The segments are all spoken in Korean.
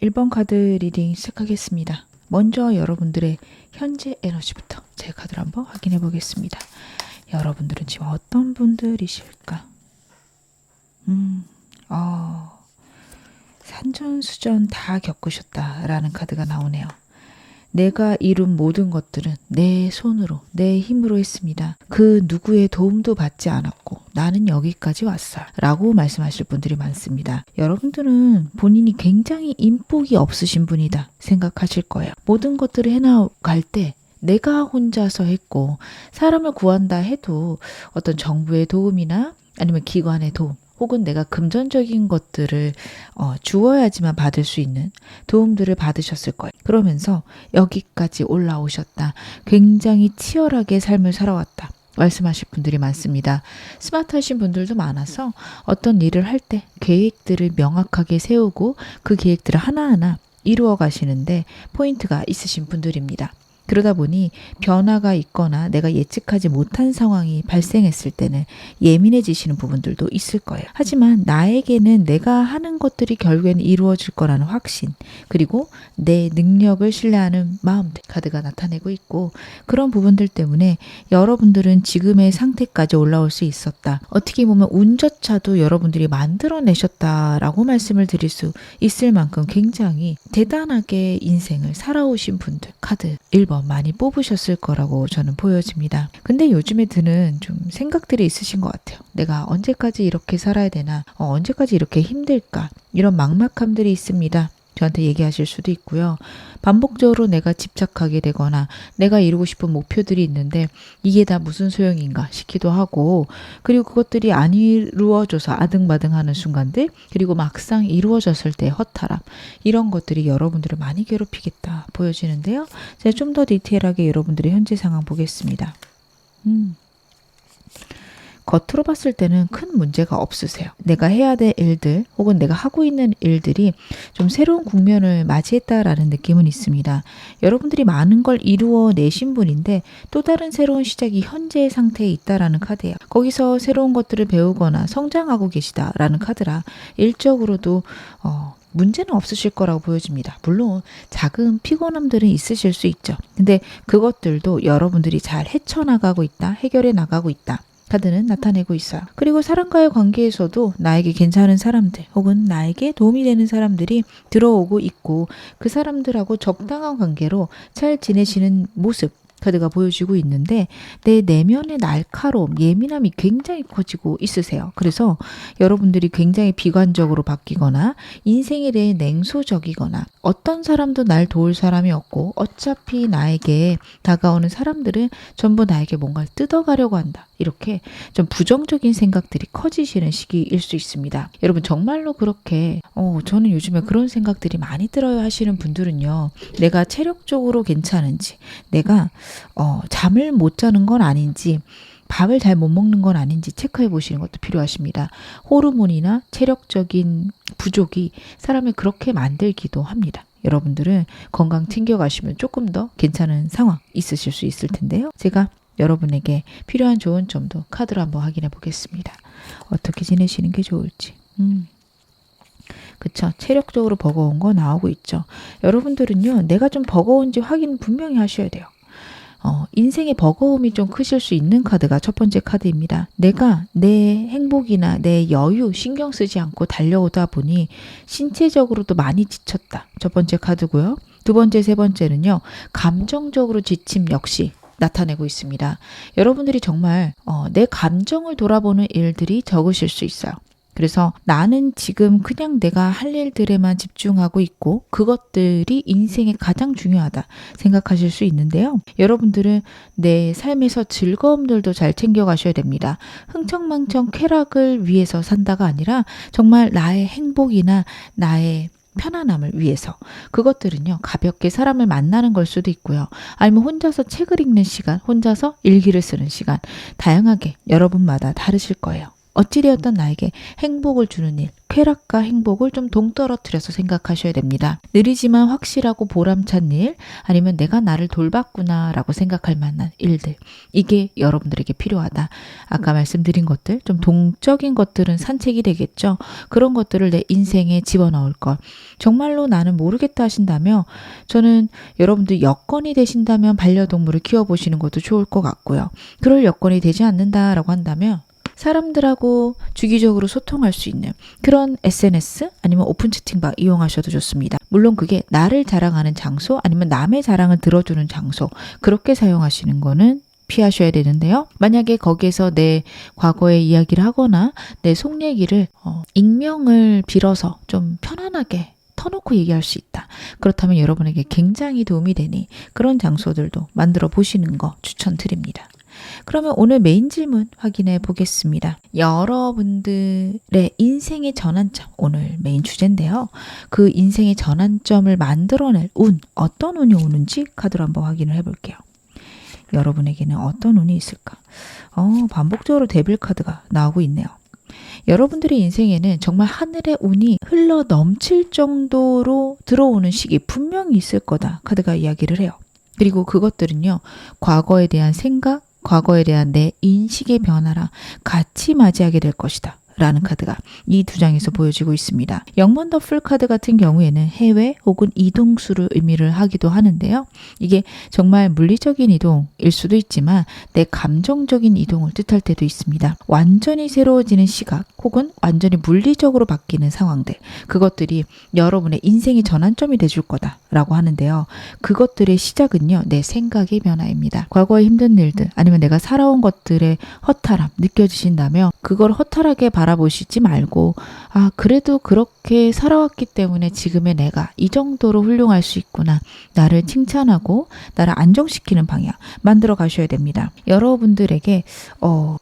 1번 카드 리딩 시작하겠습니다. 먼저 여러분들의 현재 에너지부터 제 카드를 한번 확인해 보겠습니다. 여러분들은 지금 어떤 분들이실까? 산전수전 다 겪으셨다라는 카드가 나오네요. 내가 이룬 모든 것들은 내 손으로, 내 힘으로 했습니다. 그 누구의 도움도 받지 않았고 나는 여기까지 왔어요. 라고 말씀하실 분들이 많습니다. 여러분들은 본인이 굉장히 인복이 없으신 분이다 생각하실 거예요. 모든 것들을 해나갈 때 내가 혼자서 했고 사람을 구한다 해도 어떤 정부의 도움이나 아니면 기관의 도움 혹은 내가 금전적인 것들을 주어야지만 받을 수 있는 도움들을 받으셨을 거예요. 그러면서 여기까지 올라오셨다. 굉장히 치열하게 삶을 살아왔다. 말씀하실 분들이 많습니다. 스마트하신 분들도 많아서 어떤 일을 할 때 계획들을 명확하게 세우고 그 계획들을 하나하나 이루어 가시는데 포인트가 있으신 분들입니다. 그러다 보니 변화가 있거나 내가 예측하지 못한 상황이 발생했을 때는 예민해지시는 부분들도 있을 거예요. 하지만 나에게는 내가 하는 것들이 결국에는 이루어질 거라는 확신, 그리고 내 능력을 신뢰하는 마음들 카드가 나타내고 있고, 그런 부분들 때문에 여러분들은 지금의 상태까지 올라올 수 있었다. 어떻게 보면 운조차도 여러분들이 만들어내셨다라고 말씀을 드릴 수 있을 만큼 굉장히 대단하게 인생을 살아오신 분들 카드 1번 많이 뽑으셨을 거라고 저는 보여집니다. 근데 요즘에 드는 좀 생각들이 있으신 것 같아요. 내가 언제까지 이렇게 살아야 되나? 언제까지 이렇게 힘들까? 이런 막막함들이 있습니다. 저한테 얘기하실 수도 있고요. 반복적으로 내가 집착하게 되거나 내가 이루고 싶은 목표들이 있는데 이게 다 무슨 소용인가 싶기도 하고, 그리고 그것들이 안 이루어져서 아등바등하는 순간들, 그리고 막상 이루어졌을 때 허탈함, 이런 것들이 여러분들을 많이 괴롭히겠다 보여지는데요. 제가 좀 더 디테일하게 여러분들의 현재 상황 보겠습니다. 겉으로 봤을 때는 큰 문제가 없으세요. 내가 해야 될 일들 혹은 내가 하고 있는 일들이 좀 새로운 국면을 맞이했다라는 느낌은 있습니다. 여러분들이 많은 걸 이루어내신 분인데 또 다른 새로운 시작이 현재의 상태에 있다라는 카드예요. 거기서 새로운 것들을 배우거나 성장하고 계시다라는 카드라 일적으로도 문제는 없으실 거라고 보여집니다. 물론 작은 피곤함들은 있으실 수 있죠. 근데 그것들도 여러분들이 잘 헤쳐나가고 있다, 해결해 나가고 있다. 카드는 나타내고 있어요. 그리고 사람과의 관계에서도 나에게 괜찮은 사람들 혹은 나에게 도움이 되는 사람들이 들어오고 있고, 그 사람들하고 적당한 관계로 잘 지내시는 모습 카드가 보여지고 있는데, 내 내면의 날카로움, 예민함이 굉장히 커지고 있으세요. 그래서 여러분들이 굉장히 비관적으로 바뀌거나 인생에 대해 냉소적이거나 어떤 사람도 날 도울 사람이 없고 어차피 나에게 다가오는 사람들은 전부 나에게 뭔가를 뜯어가려고 한다. 이렇게 좀 부정적인 생각들이 커지시는 시기일 수 있습니다. 여러분 정말로 그렇게 저는 요즘에 그런 생각들이 많이 들어요 하시는 분들은요, 내가 체력적으로 괜찮은지, 내가 잠을 못 자는 건 아닌지, 밥을 잘 못 먹는 건 아닌지 체크해 보시는 것도 필요하십니다. 호르몬이나 체력적인 부족이 사람을 그렇게 만들기도 합니다. 여러분들은 건강 챙겨가시면 조금 더 괜찮은 상황 있으실 수 있을 텐데요. 제가 여러분에게 필요한 좋은 점도 카드로 한번 확인해 보겠습니다. 어떻게 지내시는 게 좋을지. 그쵸. 체력적으로 버거운 거 나오고 있죠. 여러분들은요, 내가 좀 버거운지 확인 분명히 하셔야 돼요. 인생의 버거움이 좀 크실 수 있는 카드가 첫 번째 카드입니다. 내가 내 행복이나 내 여유 신경 쓰지 않고 달려오다 보니 신체적으로도 많이 지쳤다. 첫 번째 카드고요. 두 번째, 세 번째는요, 감정적으로 지침 역시 나타내고 있습니다. 여러분들이 정말 내 감정을 돌아보는 일들이 적으실 수 있어요. 그래서 나는 지금 그냥 내가 할 일들에만 집중하고 있고 그것들이 인생에 가장 중요하다 생각하실 수 있는데요. 여러분들은 내 삶에서 즐거움들도 잘 챙겨가셔야 됩니다. 흥청망청 쾌락을 위해서 산다가 아니라 정말 나의 행복이나 나의 편안함을 위해서, 그것들은요 가볍게 사람을 만나는 걸 수도 있고요, 아니면 혼자서 책을 읽는 시간, 혼자서 일기를 쓰는 시간, 다양하게 여러분마다 다르실 거예요. 어찌되었던 나에게 행복을 주는 일, 쾌락과 행복을 좀 동떨어뜨려서 생각하셔야 됩니다. 느리지만 확실하고 보람찬 일, 아니면 내가 나를 돌봤구나 라고 생각할 만한 일들, 이게 여러분들에게 필요하다. 아까 말씀드린 것들, 좀 동적인 것들은 산책이 되겠죠. 그런 것들을 내 인생에 집어넣을 것. 정말로 나는 모르겠다 하신다면 저는 여러분들 여건이 되신다면 반려동물을 키워보시는 것도 좋을 것 같고요. 그럴 여건이 되지 않는다라고 한다면 사람들하고 주기적으로 소통할 수 있는 그런 SNS 아니면 오픈 채팅방 이용하셔도 좋습니다. 물론 그게 나를 자랑하는 장소 아니면 남의 자랑을 들어주는 장소, 그렇게 사용하시는 거는 피하셔야 되는데요. 만약에 거기에서 내 과거의 이야기를 하거나 내 속 얘기를 익명을 빌어서 좀 편안하게 터놓고 얘기할 수 있다. 그렇다면 여러분에게 굉장히 도움이 되니 그런 장소들도 만들어 보시는 거 추천드립니다. 그러면 오늘 메인 질문 확인해 보겠습니다. 여러분들의 인생의 전환점, 오늘 메인 주제인데요. 그 인생의 전환점을 만들어낼 운, 어떤 운이 오는지 카드로 한번 확인을 해볼게요. 여러분에게는 어떤 운이 있을까? 반복적으로 데빌 카드가 나오고 있네요. 여러분들의 인생에는 정말 하늘의 운이 흘러 넘칠 정도로 들어오는 시기 분명히 있을 거다. 카드가 이야기를 해요. 그리고 그것들은요, 과거에 대한 생각, 과거에 대한 내 인식의 변화랑 같이 맞이하게 될 것이다. 라는 카드가 이 두 장에서 보여지고 있습니다. 영먼더풀 카드 같은 경우에는 해외 혹은 이동수를 의미를 하기도 하는데요. 이게 정말 물리적인 이동일 수도 있지만 내 감정적인 이동을 뜻할 때도 있습니다. 완전히 새로워지는 시각 혹은 완전히 물리적으로 바뀌는 상황들, 그것들이 여러분의 인생의 전환점이 돼줄 거다라고 하는데요. 그것들의 시작은요, 내 생각의 변화입니다. 과거의 힘든 일들 아니면 내가 살아온 것들의 허탈함 느껴지신다면 그걸 허탈하게 바라보시지 말고, 그래도 그렇게 살아왔기 때문에 지금의 내가 이 정도로 훌륭할 수 있구나, 나를 칭찬하고 나를 안정시키는 방향 만들어 가셔야 됩니다. 여러분들에게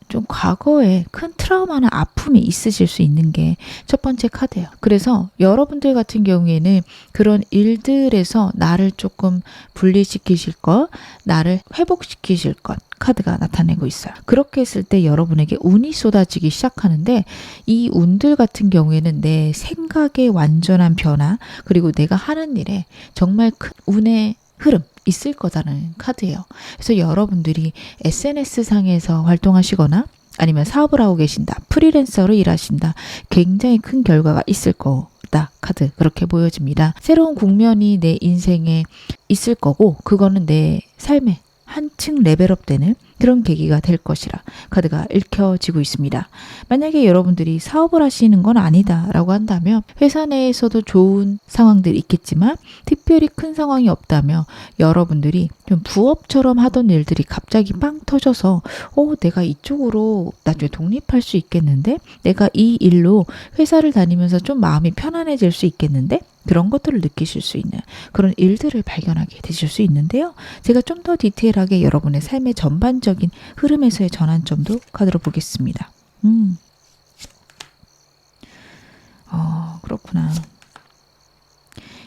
좀 과거에 큰 트라우마나 아픔이 있으실 수 있는 게 첫 번째 카드예요. 그래서 여러분들 같은 경우에는 그런 일들에서 나를 조금 분리시키실 것, 나를 회복시키실 것, 카드가 나타내고 있어요. 그렇게 했을 때 여러분에게 운이 쏟아지기 시작하는데, 이 운들 같은 경우에는 내 생각의 완전한 변화, 그리고 내가 하는 일에 정말 큰 운의 흐름 있을 거다는 카드예요. 그래서 여러분들이 SNS상에서 활동하시거나 아니면 사업을 하고 계신다, 프리랜서로 일하신다, 굉장히 큰 결과가 있을 거다. 카드 그렇게 보여집니다. 새로운 국면이 내 인생에 있을 거고, 그거는 내 삶에 한층 레벨업 되는 그런 계기가 될 것이라 카드가 읽혀지고 있습니다. 만약에 여러분들이 사업을 하시는 건 아니다라고 한다면 회사 내에서도 좋은 상황들이 있겠지만 특별히 큰 상황이 없다면 여러분들이 좀 부업처럼 하던 일들이 갑자기 빵 터져서 내가 이쪽으로 나중에 독립할 수 있겠는데, 내가 이 일로 회사를 다니면서 좀 마음이 편안해질 수 있겠는데, 그런 것들을 느끼실 수 있는 그런 일들을 발견하게 되실 수 있는데요. 제가 좀 더 디테일하게 여러분의 삶의 전반적인 흐름에서의 전환점도 카드로 보겠습니다. 그렇구나.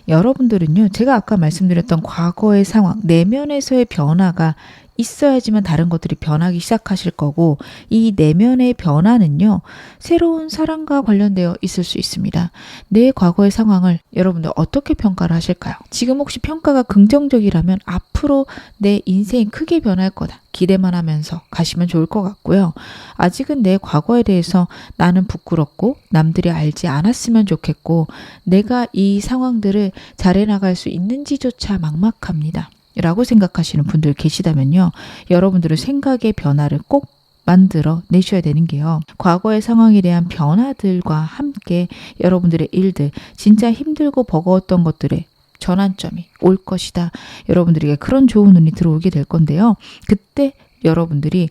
여러분들은요, 제가 아까 말씀드렸던 과거의 상황, 내면에서의 변화가 있어야지만 다른 것들이 변하기 시작하실 거고, 이 내면의 변화는요, 새로운 사랑과 관련되어 있을 수 있습니다. 내 과거의 상황을 여러분들 어떻게 평가를 하실까요? 지금 혹시 평가가 긍정적이라면 앞으로 내 인생이 크게 변할 거다, 기대만 하면서 가시면 좋을 것 같고요. 아직은 내 과거에 대해서 나는 부끄럽고 남들이 알지 않았으면 좋겠고 내가 이 상황들을 잘해나갈 수 있는지조차 막막합니다 라고 생각하시는 분들 계시다면요, 여러분들의 생각의 변화를 꼭 만들어 내셔야 되는 게요, 과거의 상황에 대한 변화들과 함께 여러분들의 일들, 진짜 힘들고 버거웠던 것들의 전환점이 올 것이다. 여러분들에게 그런 좋은 운이 들어오게 될 건데요. 그때 여러분들이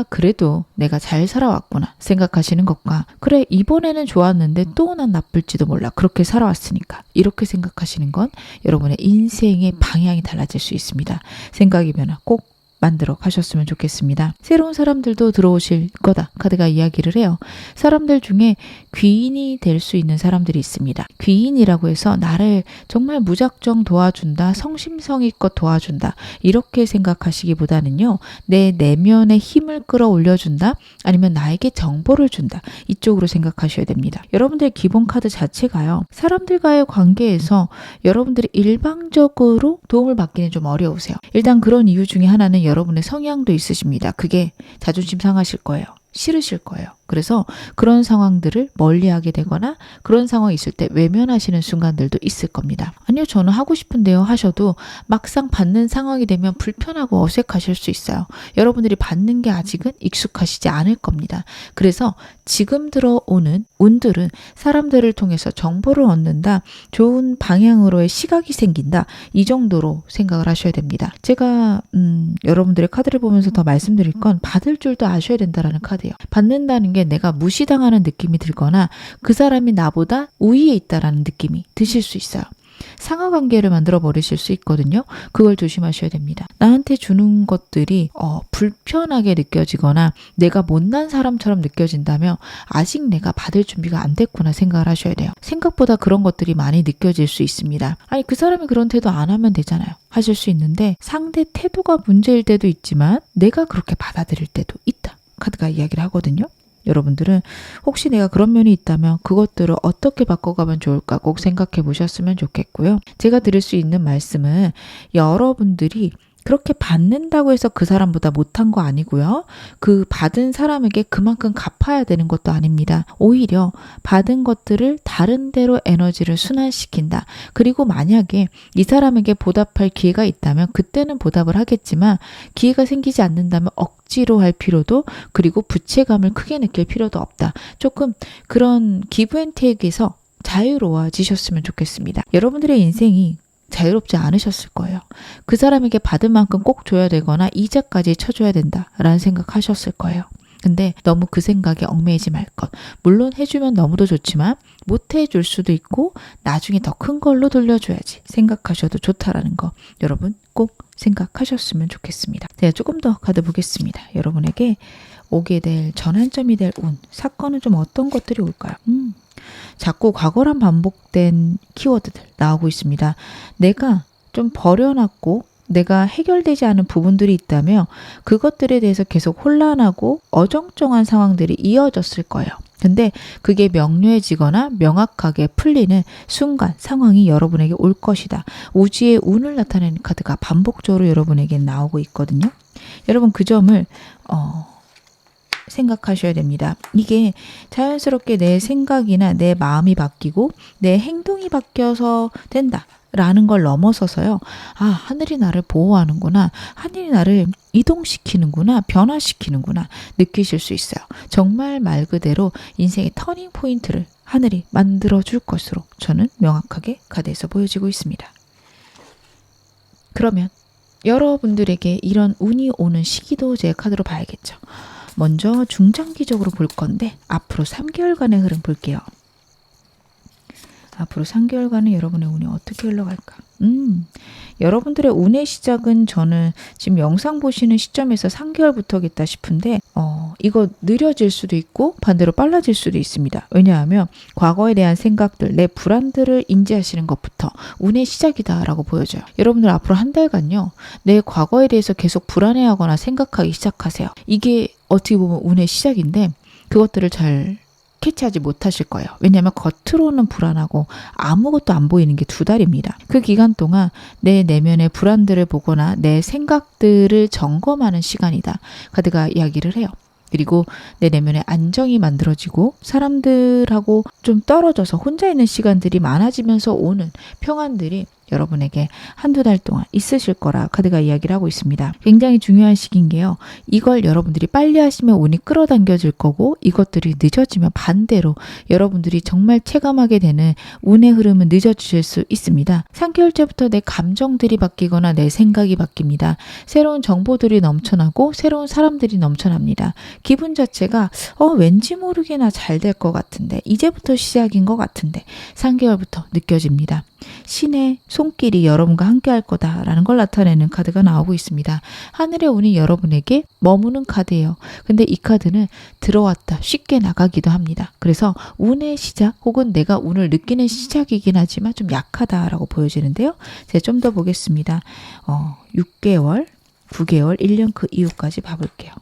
그래도 내가 잘 살아왔구나 생각하시는 것과, 그래 이번에는 좋았는데 또 난 나쁠지도 몰라, 그렇게 살아왔으니까, 이렇게 생각하시는 건 여러분의 인생의 방향이 달라질 수 있습니다. 생각의 변화 꼭 만들어 가셨으면 좋겠습니다. 새로운 사람들도 들어오실 거다. 카드가 이야기를 해요. 사람들 중에 귀인이 될 수 있는 사람들이 있습니다. 귀인이라고 해서 나를 정말 무작정 도와준다, 성심성의껏 도와준다, 이렇게 생각하시기보다는요, 내 내면의 힘을 끌어올려준다, 아니면 나에게 정보를 준다, 이쪽으로 생각하셔야 됩니다. 여러분들의 기본 카드 자체가요, 사람들과의 관계에서 여러분들이 일방적으로 도움을 받기는 좀 어려우세요. 일단 그런 이유 중에 하나는 여러분의 성향도 있으십니다. 그게 자존심 상하실 거예요. 싫으실 거예요. 그래서 그런 상황들을 멀리하게 되거나 그런 상황이 있을 때 외면하시는 순간들도 있을 겁니다. 아니요, 저는 하고 싶은데요 하셔도 막상 받는 상황이 되면 불편하고 어색하실 수 있어요. 여러분들이 받는 게 아직은 익숙하시지 않을 겁니다. 그래서 지금 들어오는 운들은 사람들을 통해서 정보를 얻는다, 좋은 방향으로의 시각이 생긴다, 이 정도로 생각을 하셔야 됩니다. 제가 여러분들의 카드를 보면서 더 말씀드릴 건 받을 줄도 아셔야 된다라는 카드예요. 받는다는 게 내가 무시당하는 느낌이 들거나 그 사람이 나보다 우위에 있다라는 느낌이 드실 수 있어요. 상하관계를 만들어 버리실 수 있거든요. 그걸 조심하셔야 됩니다. 나한테 주는 것들이 불편하게 느껴지거나 내가 못난 사람처럼 느껴진다면 아직 내가 받을 준비가 안 됐구나 생각을 하셔야 돼요. 생각보다 그런 것들이 많이 느껴질 수 있습니다. 아니, 그 사람이 그런 태도 안 하면 되잖아요 하실 수 있는데, 상대 태도가 문제일 때도 있지만 내가 그렇게 받아들일 때도 있다, 카드가 이야기를 하거든요. 여러분들은 혹시 내가 그런 면이 있다면 그것들을 어떻게 바꿔가면 좋을까 꼭 생각해 보셨으면 좋겠고요. 제가 드릴 수 있는 말씀은, 여러분들이 그렇게 받는다고 해서 그 사람보다 못한 거 아니고요. 그 받은 사람에게 그만큼 갚아야 되는 것도 아닙니다. 오히려 받은 것들을 다른 데로 에너지를 순환시킨다. 그리고 만약에 이 사람에게 보답할 기회가 있다면 그때는 보답을 하겠지만, 기회가 생기지 않는다면 억지로 할 필요도, 그리고 부채감을 크게 느낄 필요도 없다. 조금 그런 기브앤테이크에서 자유로워지셨으면 좋겠습니다. 여러분들의 인생이 자유롭지 않으셨을 거예요. 그 사람에게 받은 만큼 꼭 줘야 되거나 이자까지 쳐줘야 된다라는 생각하셨을 거예요. 근데 너무 그 생각에 얽매이지 말 것. 물론 해주면 너무도 좋지만 못 해줄 수도 있고 나중에 더 큰 걸로 돌려줘야지 생각하셔도 좋다라는 거, 여러분 꼭 생각하셨으면 좋겠습니다. 제가 조금 더 카드 보겠습니다. 여러분에게 오게 될 전환점이 될 운, 사건은 좀 어떤 것들이 올까요? 자꾸 과거랑 반복된 키워드들 나오고 있습니다. 내가 좀 버려놨고 내가 해결되지 않은 부분들이 있다면 그것들에 대해서 계속 혼란하고 어정쩡한 상황들이 이어졌을 거예요. 근데 그게 명료해지거나 명확하게 풀리는 순간, 상황이 여러분에게 올 것이다. 우주의 운을 나타내는 카드가 반복적으로 여러분에게 나오고 있거든요. 여러분 그 점을 생각하셔야 됩니다. 이게 자연스럽게 내 생각이나 내 마음이 바뀌고 내 행동이 바뀌어서 된다 라는 걸 넘어서서요. 아, 하늘이 나를 보호하는구나. 하늘이 나를 이동시키는구나. 변화시키는구나. 느끼실 수 있어요. 정말 말 그대로 인생의 터닝 포인트를 하늘이 만들어줄 것으로 저는 명확하게 카드에서 보여지고 있습니다. 그러면 여러분들에게 이런 운이 오는 시기도 제 카드로 봐야겠죠. 먼저 중장기적으로 볼 건데 앞으로 3개월간의 흐름 볼게요. 앞으로 3개월간은 여러분의 운이 어떻게 흘러갈까? 여러분들의 운의 시작은 저는 지금 영상 보시는 시점에서 3개월부터겠다 싶은데 이거 느려질 수도 있고 반대로 빨라질 수도 있습니다. 왜냐하면 과거에 대한 생각들, 내 불안들을 인지하시는 것부터 운의 시작이다라고 보여져요. 여러분들 앞으로 한 달간요, 내 과거에 대해서 계속 불안해하거나 생각하기 시작하세요. 이게 어떻게 보면 운의 시작인데 그것들을 잘 캐치하지 못하실 거예요. 왜냐하면 겉으로는 불안하고 아무것도 안 보이는 게 2달입니다. 그 기간 동안 내 내면의 불안들을 보거나 내 생각들을 점검하는 시간이다. 카드가 이야기를 해요. 그리고 내 내면의 안정이 만들어지고 사람들하고 좀 떨어져서 혼자 있는 시간들이 많아지면서 오는 평안들이 여러분에게 한두 달 동안 있으실 거라 카드가 이야기를 하고 있습니다. 굉장히 중요한 시기인 게요. 이걸 여러분들이 빨리 하시면 운이 끌어당겨질 거고 이것들이 늦어지면 반대로 여러분들이 정말 체감하게 되는 운의 흐름은 늦어지실 수 있습니다. 3개월째부터 내 감정들이 바뀌거나 내 생각이 바뀝니다. 새로운 정보들이 넘쳐나고 새로운 사람들이 넘쳐납니다. 기분 자체가 왠지 모르게 나 잘 될 것 같은데, 이제부터 시작인 것 같은데 3개월부터 느껴집니다. 신의 손길이 여러분과 함께 할 거다라는 걸 나타내는 카드가 나오고 있습니다. 하늘의 운이 여러분에게 머무는 카드예요. 근데 이 카드는 들어왔다 쉽게 나가기도 합니다. 그래서 운의 시작 혹은 내가 운을 느끼는 시작이긴 하지만 좀 약하다라고 보여지는데요. 제가 좀 더 보겠습니다. 6개월, 9개월, 1년 그 이후까지 봐볼게요.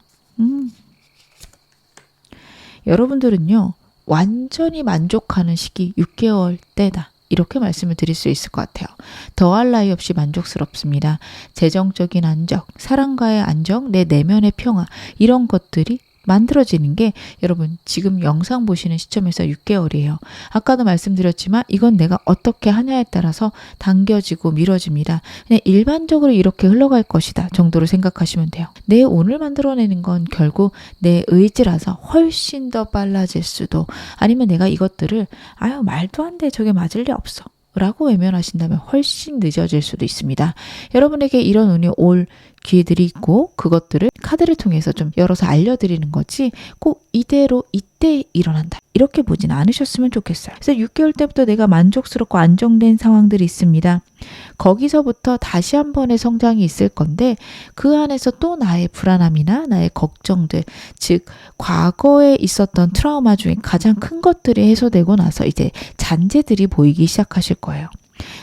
여러분들은요. 완전히 만족하는 시기 6개월 때다. 이렇게 말씀을 드릴 수 있을 것 같아요. 더할 나위 없이 만족스럽습니다. 재정적인 안정, 사랑과의 안정, 내 내면의 평화 이런 것들이 만들어지는 게 여러분 지금 영상 보시는 시점에서 6개월이에요. 아까도 말씀드렸지만 이건 내가 어떻게 하냐에 따라서 당겨지고 미뤄집니다. 그냥 일반적으로 이렇게 흘러갈 것이다 정도로 생각하시면 돼요. 내 오늘 만들어내는 건 결국 내 의지라서 훨씬 더 빨라질 수도 아니면 내가 이것들을 아유 말도 안 돼 저게 맞을 리 없어 라고 외면하신다면 훨씬 늦어질 수도 있습니다. 여러분에게 이런 운이 올 기회들이 있고 그것들을 카드를 통해서 좀 열어서 알려드리는 거지 꼭 이대로 이때 일어난다 이렇게 보진 않으셨으면 좋겠어요. 그래서 6개월 때부터 내가 만족스럽고 안정된 상황들이 있습니다. 거기서부터 다시 한 번의 성장이 있을 건데 그 안에서 또 나의 불안함이나 나의 걱정들 즉 과거에 있었던 트라우마 중에 가장 큰 것들이 해소되고 나서 이제 잔재들이 보이기 시작하실 거예요.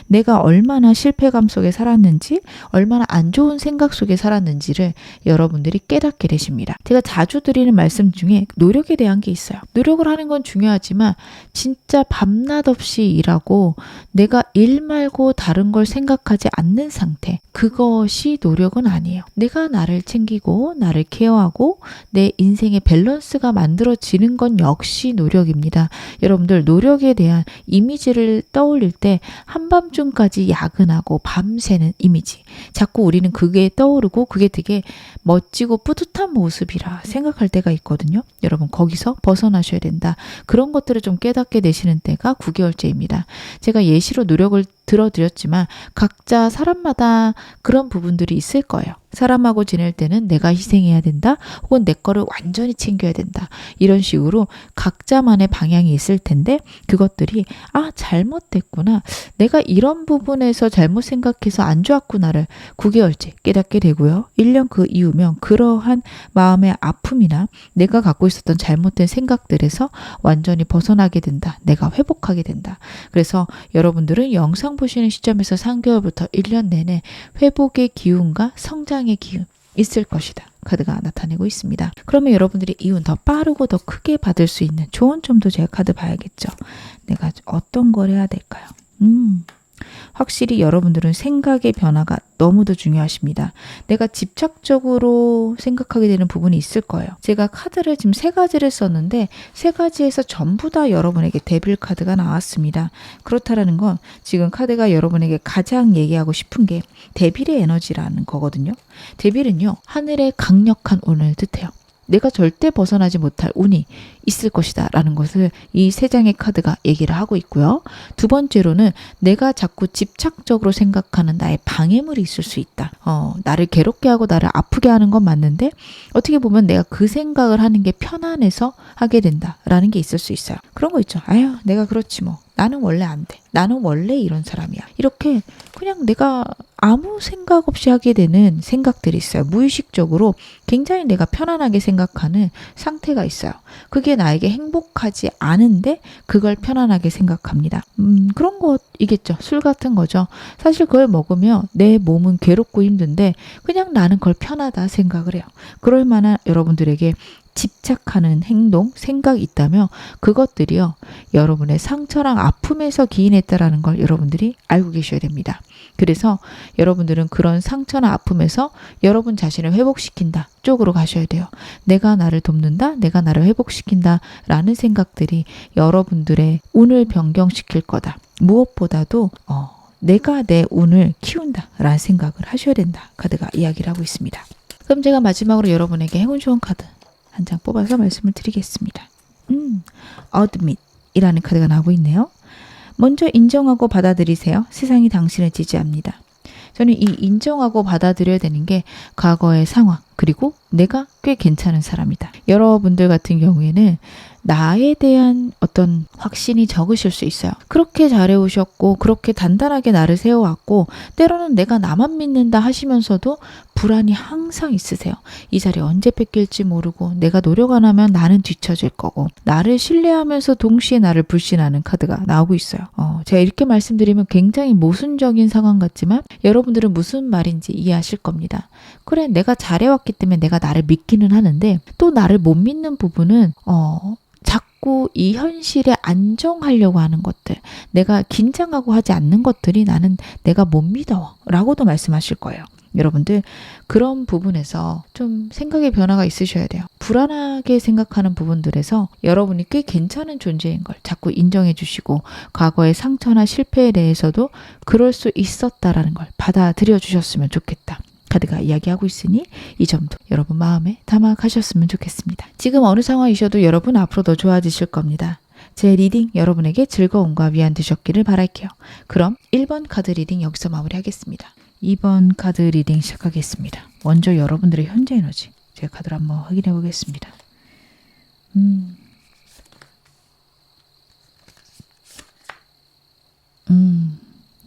내가 얼마나 실패감 속에 살았는지 얼마나 안 좋은 생각 속에 살았는지를 여러분들이 깨닫게 되십니다. 제가 자주 드리는 말씀 중에 노력에 대한 게 있어요. 노력을 하는 건 중요하지만 진짜 밤낮 없이 일하고 내가 일 말고 다른 걸 생각하지 않는 상태 그것이 노력은 아니에요. 내가 나를 챙기고 나를 케어하고 내 인생의 밸런스가 만들어지는 건 역시 노력입니다. 여러분들 노력에 대한 이미지를 떠올릴 때 한밤중까지 야근하고 밤새는 이미지 자꾸 우리는 그게 떠오르고 그게 되게 멋지고 뿌듯한 모습이라 생각할 때가 있거든요. 여러분 거기서 벗어나셔야 된다. 그런 것들을 좀 깨닫게 되시는 때가 9개월째입니다. 제가 예시로 노력을 들어드렸지만 각자 사람마다 그런 부분들이 있을 거예요. 사람하고 지낼 때는 내가 희생해야 된다 혹은 내 거를 완전히 챙겨야 된다 이런 식으로 각자만의 방향이 있을 텐데 그것들이 잘못됐구나 내가 이런 부분에서 잘못 생각해서 안 좋았구나를 9개월째 깨닫게 되고요. 1년 그 이후면 그러한 마음의 아픔이나 내가 갖고 있었던 잘못된 생각들에서 완전히 벗어나게 된다. 내가 회복하게 된다. 그래서 여러분들은 영상 보시는 시점에서 3개월부터 1년 내내 회복의 기운과 성장의 기운 있을 것이다. 카드가 나타내고 있습니다. 그러면 여러분들이 이 운 더 빠르고 더 크게 받을 수 있는 조언 좀도 제가 카드 봐야겠죠. 내가 어떤 걸 해야 될까요? 확실히 여러분들은 생각의 변화가 너무도 중요하십니다. 내가 집착적으로 생각하게 되는 부분이 있을 거예요. 제가 카드를 지금 3가지를 썼는데 3가지에서 전부 다 여러분에게 데빌 카드가 나왔습니다. 그렇다라는 건 지금 카드가 여러분에게 가장 얘기하고 싶은 게 데빌의 에너지라는 거거든요. 데빌은요. 하늘의 강력한 운을 뜻해요. 내가 절대 벗어나지 못할 운이 있을 것이다 라는 것을 이 3장의 카드가 얘기를 하고 있고요. 두 번째로는 내가 자꾸 집착적으로 생각하는 나의 방해물이 있을 수 있다. 나를 괴롭게 하고 나를 아프게 하는 건 맞는데 어떻게 보면 내가 그 생각을 하는 게 편안해서 하게 된다라는 게 있을 수 있어요. 그런 거 있죠. 아유 내가 그렇지 뭐. 나는 원래 안 돼. 나는 원래 이런 사람이야. 이렇게 그냥 내가 아무 생각 없이 하게 되는 생각들이 있어요. 무의식적으로 굉장히 내가 편안하게 생각하는 상태가 있어요. 그게 나에게 행복하지 않은데 그걸 편안하게 생각합니다. 그런 것이겠죠. 술 같은 거죠. 사실 그걸 먹으면 내 몸은 괴롭고 힘든데 그냥 나는 그걸 편하다 생각을 해요. 그럴 만한 여러분들에게 집착하는 행동, 생각이 있다면 그것들이요. 여러분의 상처랑 아픔에서 기인했다라는 걸 여러분들이 알고 계셔야 됩니다. 그래서 여러분들은 그런 상처나 아픔에서 여러분 자신을 회복시킨다 쪽으로 가셔야 돼요. 내가 나를 돕는다, 내가 나를 회복시킨다 라는 생각들이 여러분들의 운을 변경시킬 거다. 무엇보다도 내가 내 운을 키운다 라는 생각을 하셔야 된다. 카드가 이야기를 하고 있습니다. 그럼 제가 마지막으로 여러분에게 행운 좋은 카드 한 장 뽑아서 말씀을 드리겠습니다. Admit 이라는 카드가 나오고 있네요. 먼저 인정하고 받아들이세요. 세상이 당신을 지지합니다. 저는 이 인정하고 받아들여야 되는 게 과거의 상황, 그리고 내가 꽤 괜찮은 사람이다. 여러분들 같은 경우에는 나에 대한 어떤 확신이 적으실 수 있어요. 그렇게 잘해오셨고 그렇게 단단하게 나를 세워왔고 때로는 내가 나만 믿는다 하시면서도 불안이 항상 있으세요. 이 자리 언제 뺏길지 모르고 내가 노력 안 하면 나는 뒤처질 거고 나를 신뢰하면서 동시에 나를 불신하는 카드가 나오고 있어요. 제가 이렇게 말씀드리면 굉장히 모순적인 상황 같지만 여러분들은 무슨 말인지 이해하실 겁니다. 그래, 내가 잘해왔기 때문에 내가 나를 믿기는 하는데 또 나를 못 믿는 부분은 자꾸 이 현실에 안정하려고 하는 것들, 내가 긴장하고 하지 않는 것들이 나는 내가 못 믿어 라고도 말씀하실 거예요. 여러분들 그런 부분에서 좀 생각의 변화가 있으셔야 돼요. 불안하게 생각하는 부분들에서 여러분이 꽤 괜찮은 존재인 걸 자꾸 인정해 주시고 과거의 상처나 실패에 대해서도 그럴 수 있었다라는 걸 받아들여 주셨으면 좋겠다. 카드가 이야기하고 있으니 이 점도 여러분 마음에 담아 가셨으면 좋겠습니다. 지금 어느 상황이셔도 여러분 앞으로 더 좋아지실 겁니다. 제 리딩 여러분에게 즐거움과 위안 되셨기를 바랄게요. 그럼 1번 카드 리딩 여기서 마무리하겠습니다. 2번 카드 리딩 시작하겠습니다. 먼저 여러분들의 현재 에너지 제가 카드를 한번 확인해 보겠습니다.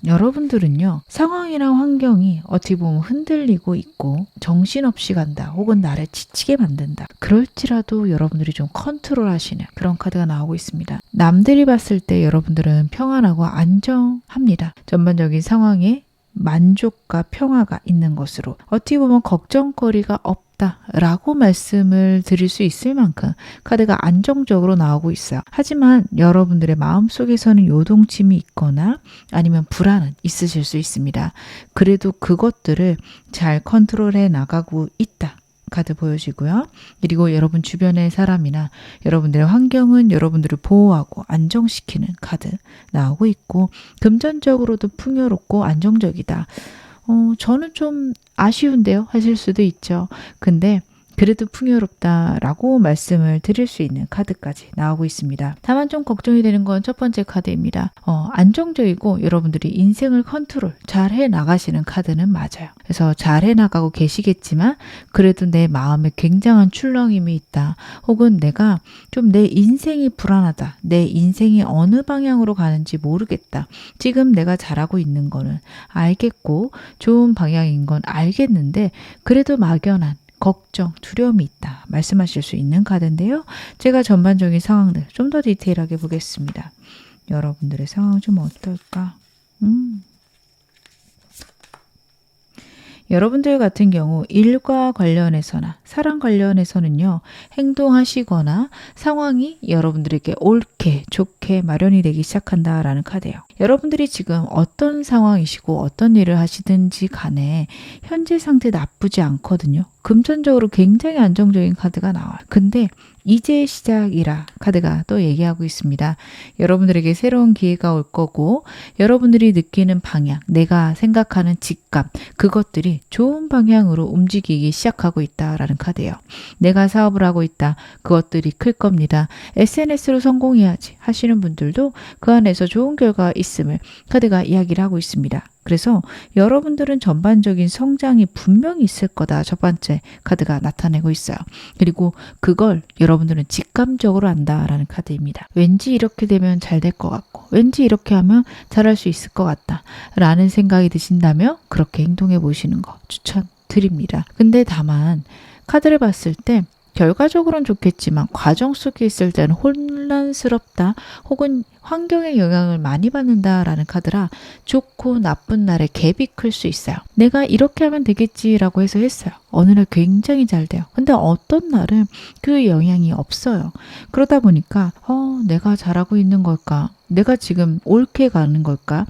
여러분들은요, 상황이나 환경이 어떻게 보면 흔들리고 있고 정신없이 간다 혹은 나를 지치게 만든다. 그럴지라도 여러분들이 좀 컨트롤하시는 그런 카드가 나오고 있습니다. 남들이 봤을 때 여러분들은 평안하고 안정합니다. 전반적인 상황에 만족과 평화가 있는 것으로 어떻게 보면 걱정거리가 없다라고 말씀을 드릴 수 있을 만큼 카드가 안정적으로 나오고 있어요. 하지만 여러분들의 마음속에서는 요동침이 있거나 아니면 불안은 있으실 수 있습니다. 그래도 그것들을 잘 컨트롤해 나가고 있다. 카드 보여지고요. 그리고 여러분 주변의 사람이나 여러분들의 환경은 여러분들을 보호하고 안정시키는 카드 나오고 있고 금전적으로도 풍요롭고 안정적이다. 저는 좀 아쉬운데요 하실 수도 있죠. 근데 그래도 풍요롭다라고 말씀을 드릴 수 있는 카드까지 나오고 있습니다. 다만 좀 걱정이 되는 건 첫 번째 카드입니다. 안정적이고 여러분들이 인생을 컨트롤 잘 해 나가시는 카드는 맞아요. 그래서 잘 해 나가고 계시겠지만 그래도 내 마음에 굉장한 출렁임이 있다. 혹은 내가 좀 내 인생이 불안하다. 내 인생이 어느 방향으로 가는지 모르겠다. 지금 내가 잘하고 있는 거는 알겠고 좋은 방향인 건 알겠는데 그래도 막연한 걱정, 두려움이 있다 말씀하실 수 있는 카드인데요. 제가 전반적인 상황들 좀 더 디테일하게 보겠습니다. 여러분들의 상황 좀 어떨까? 여러분들 같은 경우 일과 관련해서나 사랑 관련해서는요. 행동하시거나 상황이 여러분들에게 옳게 좋게 마련이 되기 시작한다라는 카드예요. 여러분들이 지금 어떤 상황이시고 어떤 일을 하시든지 간에 현재 상태 나쁘지 않거든요. 금전적으로 굉장히 안정적인 카드가 나와요. 근데 이제 시작이라 카드가 또 얘기하고 있습니다. 여러분들에게 새로운 기회가 올 거고 여러분들이 느끼는 방향, 내가 생각하는 직감, 그것들이 좋은 방향으로 움직이기 시작하고 있다라는 카드예요. 내가 사업을 하고 있다. 그것들이 클 겁니다. SNS로 성공해야지 하시는 분들도 그 안에서 좋은 결과가 있음을 카드가 이야기를 하고 있습니다. 그래서 여러분들은 전반적인 성장이 분명히 있을 거다. 첫 번째 카드가 나타내고 있어요. 그리고 그걸 여러분들은 직감적으로 안다라는 카드입니다. 왠지 이렇게 되면 잘 될 것 같고 왠지 이렇게 하면 잘할 수 있을 것 같다 라는 생각이 드신다면 그렇게 행동해 보시는 거 추천드립니다. 근데 다만 카드를 봤을 때 결과적으로는 좋겠지만 과정 속에 있을 때는 혼란스럽다 혹은 환경의 영향을 많이 받는다라는 카드라 좋고 나쁜 날에 갭이 클 수 있어요. 내가 이렇게 하면 되겠지라고 해서 했어요. 어느 날 굉장히 잘 돼요. 근데 어떤 날은 그 영향이 없어요. 그러다 보니까 내가 잘하고 있는 걸까? 내가 지금 옳게 가는 걸까?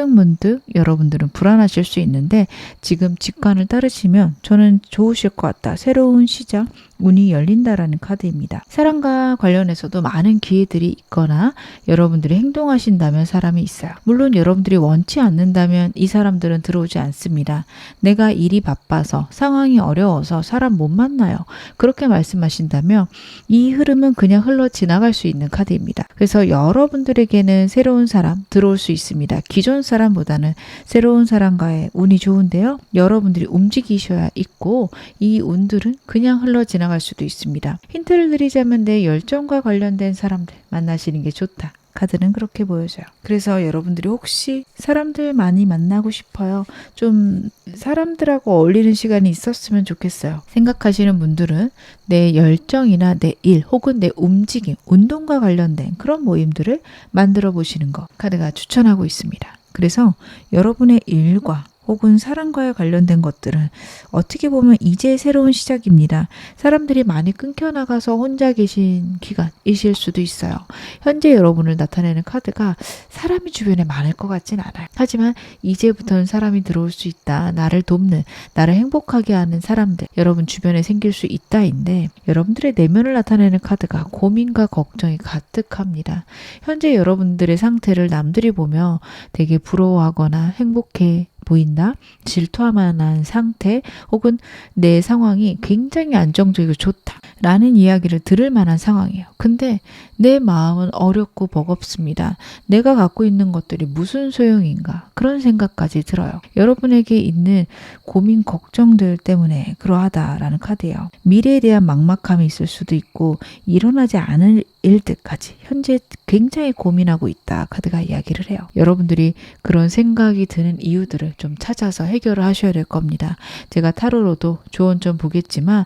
문득 여러분들은 불안하실 수 있는데 지금 직관을 따르시면 저는 좋으실 것 같다. 새로운 시작, 운이 열린다라는 카드입니다. 사랑과 관련해서도 많은 기회들이 있거나 여러분들이 행동하신다면 사람이 있어요. 물론 여러분들이 원치 않는다면 이 사람들은 들어오지 않습니다. 내가 일이 바빠서 상황이 상황이 어려워서 사람 못 만나요. 그렇게 말씀하신다면 이 흐름은 그냥 흘러 지나갈 수 있는 카드입니다. 그래서 여러분들에게는 새로운 사람 들어올 수 있습니다. 기존 사람보다는 새로운 사람과의 운이 좋은데요. 여러분들이 움직이셔야 있고 이 운들은 그냥 흘러 지나갈 수도 있습니다. 힌트를 드리자면 내 열정과 관련된 사람들 만나시는 게 좋다. 카드는 그렇게 보여져요. 그래서 여러분들이 혹시 사람들 많이 만나고 싶어요. 좀 사람들하고 어울리는 시간이 있었으면 좋겠어요. 생각하시는 분들은 내 열정이나 내 일 혹은 내 움직임, 운동과 관련된 그런 모임들을 만들어 보시는 거 카드가 추천하고 있습니다. 그래서 여러분의 일과 혹은 사랑과의 관련된 것들은 어떻게 보면 이제 새로운 시작입니다. 사람들이 많이 끊겨나가서 혼자 계신 기간이실 수도 있어요. 현재 여러분을 나타내는 카드가 사람이 주변에 많을 것 같진 않아요. 하지만 이제부터는 사람이 들어올 수 있다. 나를 돕는, 나를 행복하게 하는 사람들 여러분 주변에 생길 수 있다인데 여러분들의 내면을 나타내는 카드가 고민과 걱정이 가득합니다. 현재 여러분들의 상태를 남들이 보며 되게 부러워하거나 행복해 보인다, 질투할 만한 상태 혹은 내 상황이 굉장히 안정적이고 좋다 라는 이야기를 들을 만한 상황이에요. 근데 내 마음은 어렵고 버겁습니다. 내가 갖고 있는 것들이 무슨 소용인가 그런 생각까지 들어요. 여러분에게 있는 고민 걱정들 때문에 그러하다라는 카드예요. 미래에 대한 막막함이 있을 수도 있고 일어나지 않을 일들까지 현재 굉장히 고민하고 있다 카드가 이야기를 해요. 여러분들이 그런 생각이 드는 이유들을 좀 찾아서 해결을 하셔야 될 겁니다. 제가 타로로도 조언 좀 보겠지만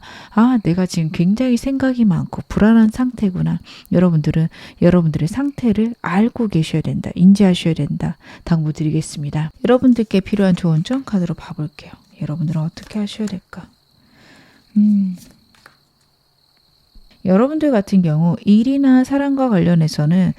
내가 지금 굉장히 생각이 많고 불안한 상태구나. 여러분들은 여러분들의 상태를 알고 계셔야 된다. 인지하셔야 된다. 당부드리겠습니다. 여러분들께 필요한 조언 좀 카드로 봐볼게요. 여러분들은 어떻게 하셔야 될까? 여러분들 같은 경우 일이나 사랑과 관련해서는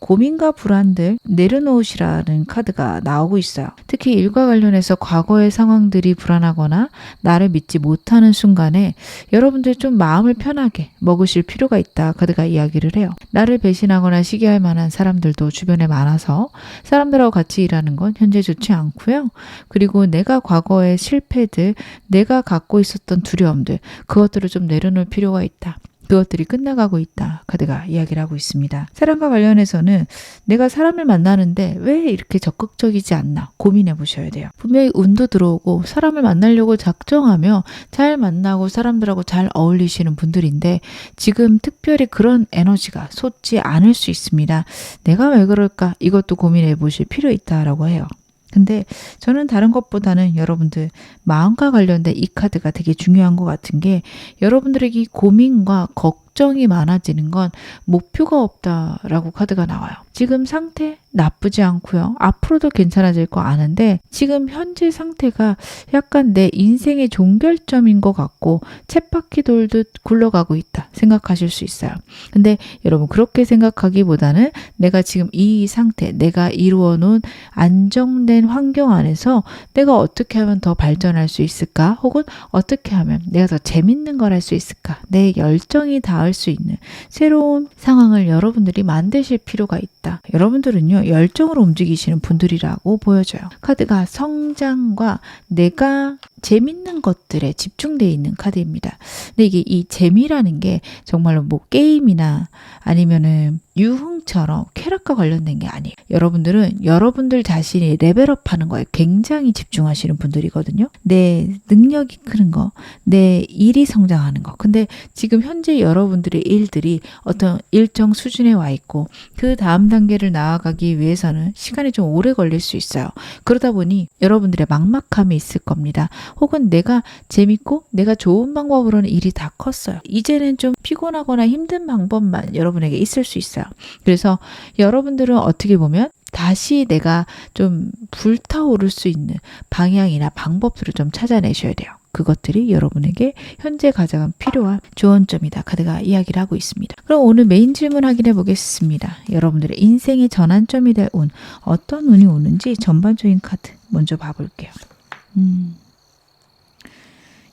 고민과 불안들 내려놓으시라는 카드가 나오고 있어요. 특히 일과 관련해서 과거의 상황들이 불안하거나 나를 믿지 못하는 순간에 여러분들 좀 마음을 편하게 먹으실 필요가 있다 카드가 이야기를 해요. 나를 배신하거나 시기할 만한 사람들도 주변에 많아서 사람들하고 같이 일하는 건 현재 좋지 않고요. 그리고 내가 과거의 실패들, 내가 갖고 있었던 두려움들 그것들을 좀 내려놓을 필요가 있다. 그것들이 끝나가고 있다 카드가 이야기를 하고 있습니다. 사람과 관련해서는 내가 사람을 만나는데 왜 이렇게 적극적이지 않나 고민해 보셔야 돼요. 분명히 운도 들어오고 사람을 만나려고 작정하며 잘 만나고 사람들하고 잘 어울리시는 분들인데 지금 특별히 그런 에너지가 솟지 않을 수 있습니다. 내가 왜 그럴까 이것도 고민해 보실 필요 있다라고 해요. 근데 저는 다른 것보다는 여러분들 마음과 관련된 이 카드가 되게 중요한 것 같은 게 여러분들에게 고민과 걱정이 많아지는 건 목표가 없다라고 카드가 나와요. 지금 상태 나쁘지 않고요. 앞으로도 괜찮아질 거 아는데 지금 현재 상태가 약간 내 인생의 종결점인 것 같고 쳇바퀴 돌듯 굴러가고 있다 생각하실 수 있어요. 근데 여러분 그렇게 생각하기보다는 내가 지금 이 상태, 내가 이루어 놓은 안정된 환경 안에서 내가 어떻게 하면 더 발전할 수 있을까? 혹은 어떻게 하면 내가 더 재밌는 걸 할 수 있을까? 내 열정이 닿을 수 있는 새로운 상황을 여러분들이 만드실 필요가 있다. 여러분들은요 열정으로 움직이시는 분들이라고 보여져요. 카드가 성장과 내가 재밌는 것들에 집중되어 있는 카드입니다. 근데 이게 이 재미라는 게 정말로 뭐 게임이나 아니면은 유흥처럼 쾌락과 관련된 게 아니에요. 여러분들은 여러분들 자신이 레벨업하는 거에 굉장히 집중하시는 분들이거든요. 내 능력이 크는 거, 내 일이 성장하는 거. 근데 지금 현재 여러분들의 일들이 어떤 일정 수준에 와 있고 그 다음 단계를 나아가기 위해서는 시간이 좀 오래 걸릴 수 있어요. 그러다 보니 여러분들의 막막함이 있을 겁니다. 혹은 내가 재밌고 내가 좋은 방법으로는 일이 다 컸어요. 이제는 좀 피곤하거나 힘든 방법만 여러분에게 있을 수 있어요. 그래서 여러분들은 어떻게 보면 다시 내가 좀 불타오를 수 있는 방향이나 방법들을 좀 찾아내셔야 돼요. 그것들이 여러분에게 현재 가장 필요한 조언점이다. 카드가 이야기를 하고 있습니다. 그럼 오늘 메인 질문 확인해 보겠습니다. 여러분들의 인생의 전환점이 될 운, 어떤 운이 오는지 전반적인 카드 먼저 봐볼게요.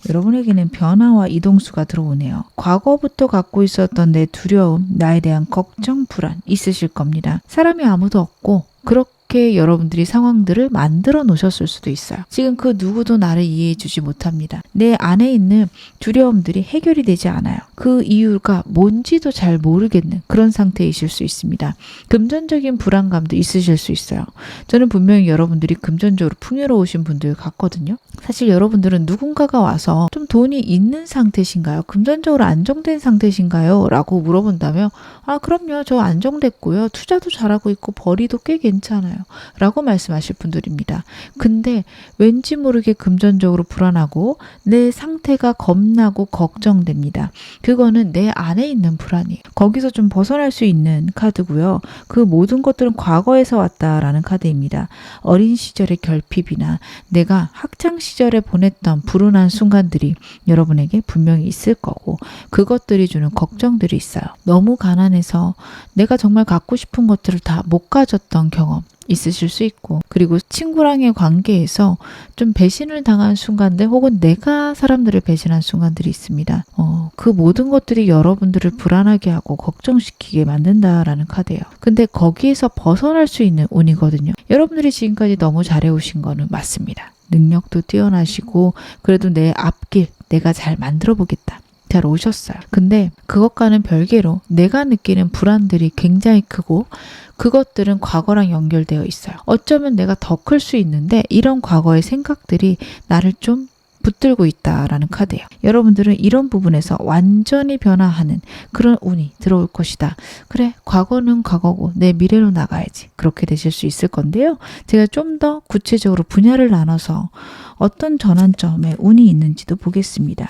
여러분에게는 변화와 이동수가 들어오네요. 과거부터 갖고 있었던 내 두려움, 나에 대한 걱정, 불안 있으실 겁니다. 사람이 아무도 없고 그렇게 여러분들이 상황들을 만들어 놓으셨을 수도 있어요. 지금 그 누구도 나를 이해해 주지 못합니다. 내 안에 있는 두려움들이 해결이 되지 않아요. 그 이유가 뭔지도 잘 모르겠는 그런 상태이실 수 있습니다. 금전적인 불안감도 있으실 수 있어요. 저는 분명히 여러분들이 금전적으로 풍요로우신 분들 같거든요. 사실 여러분들은 누군가가 와서 좀 돈이 있는 상태신가요? 금전적으로 안정된 상태신가요? 라고 물어본다면 그럼요. 저 안정됐고요. 투자도 잘하고 있고 벌이도 꽤 괜찮아요. 라고 말씀하실 분들입니다. 근데 왠지 모르게 금전적으로 불안하고 내 상태가 겁나고 걱정됩니다. 그거는 내 안에 있는 불안이에요. 거기서 좀 벗어날 수 있는 카드고요. 그 모든 것들은 과거에서 왔다라는 카드입니다. 어린 시절의 결핍이나 내가 학창 시절에 보냈던 불운한 순간들이 여러분에게 분명히 있을 거고 그것들이 주는 걱정들이 있어요. 너무 가난해서 내가 정말 갖고 싶은 것들을 다 못 가졌던 경험 있으실 수 있고 그리고 친구랑의 관계에서 좀 배신을 당한 순간들 혹은 내가 사람들을 배신한 순간들이 있습니다. 그 모든 것들이 여러분들을 불안하게 하고 걱정시키게 만든다라는 카드예요. 근데 거기에서 벗어날 수 있는 운이거든요. 여러분들이 지금까지 너무 잘해오신 거는 맞습니다. 능력도 뛰어나시고 그래도 내 앞길 내가 잘 만들어 보겠다. 잘 오셨어요. 근데 그것과는 별개로 내가 느끼는 불안들이 굉장히 크고 그것들은 과거랑 연결되어 있어요. 어쩌면 내가 더 클 수 있는데 이런 과거의 생각들이 나를 좀 붙들고 있다라는 카드예요. 여러분들은 이런 부분에서 완전히 변화하는 그런 운이 들어올 것이다. 그래, 과거는 과거고 내 미래로 나가야지. 그렇게 되실 수 있을 건데요. 제가 좀 더 구체적으로 분야를 나눠서 어떤 전환점에 운이 있는지도 보겠습니다.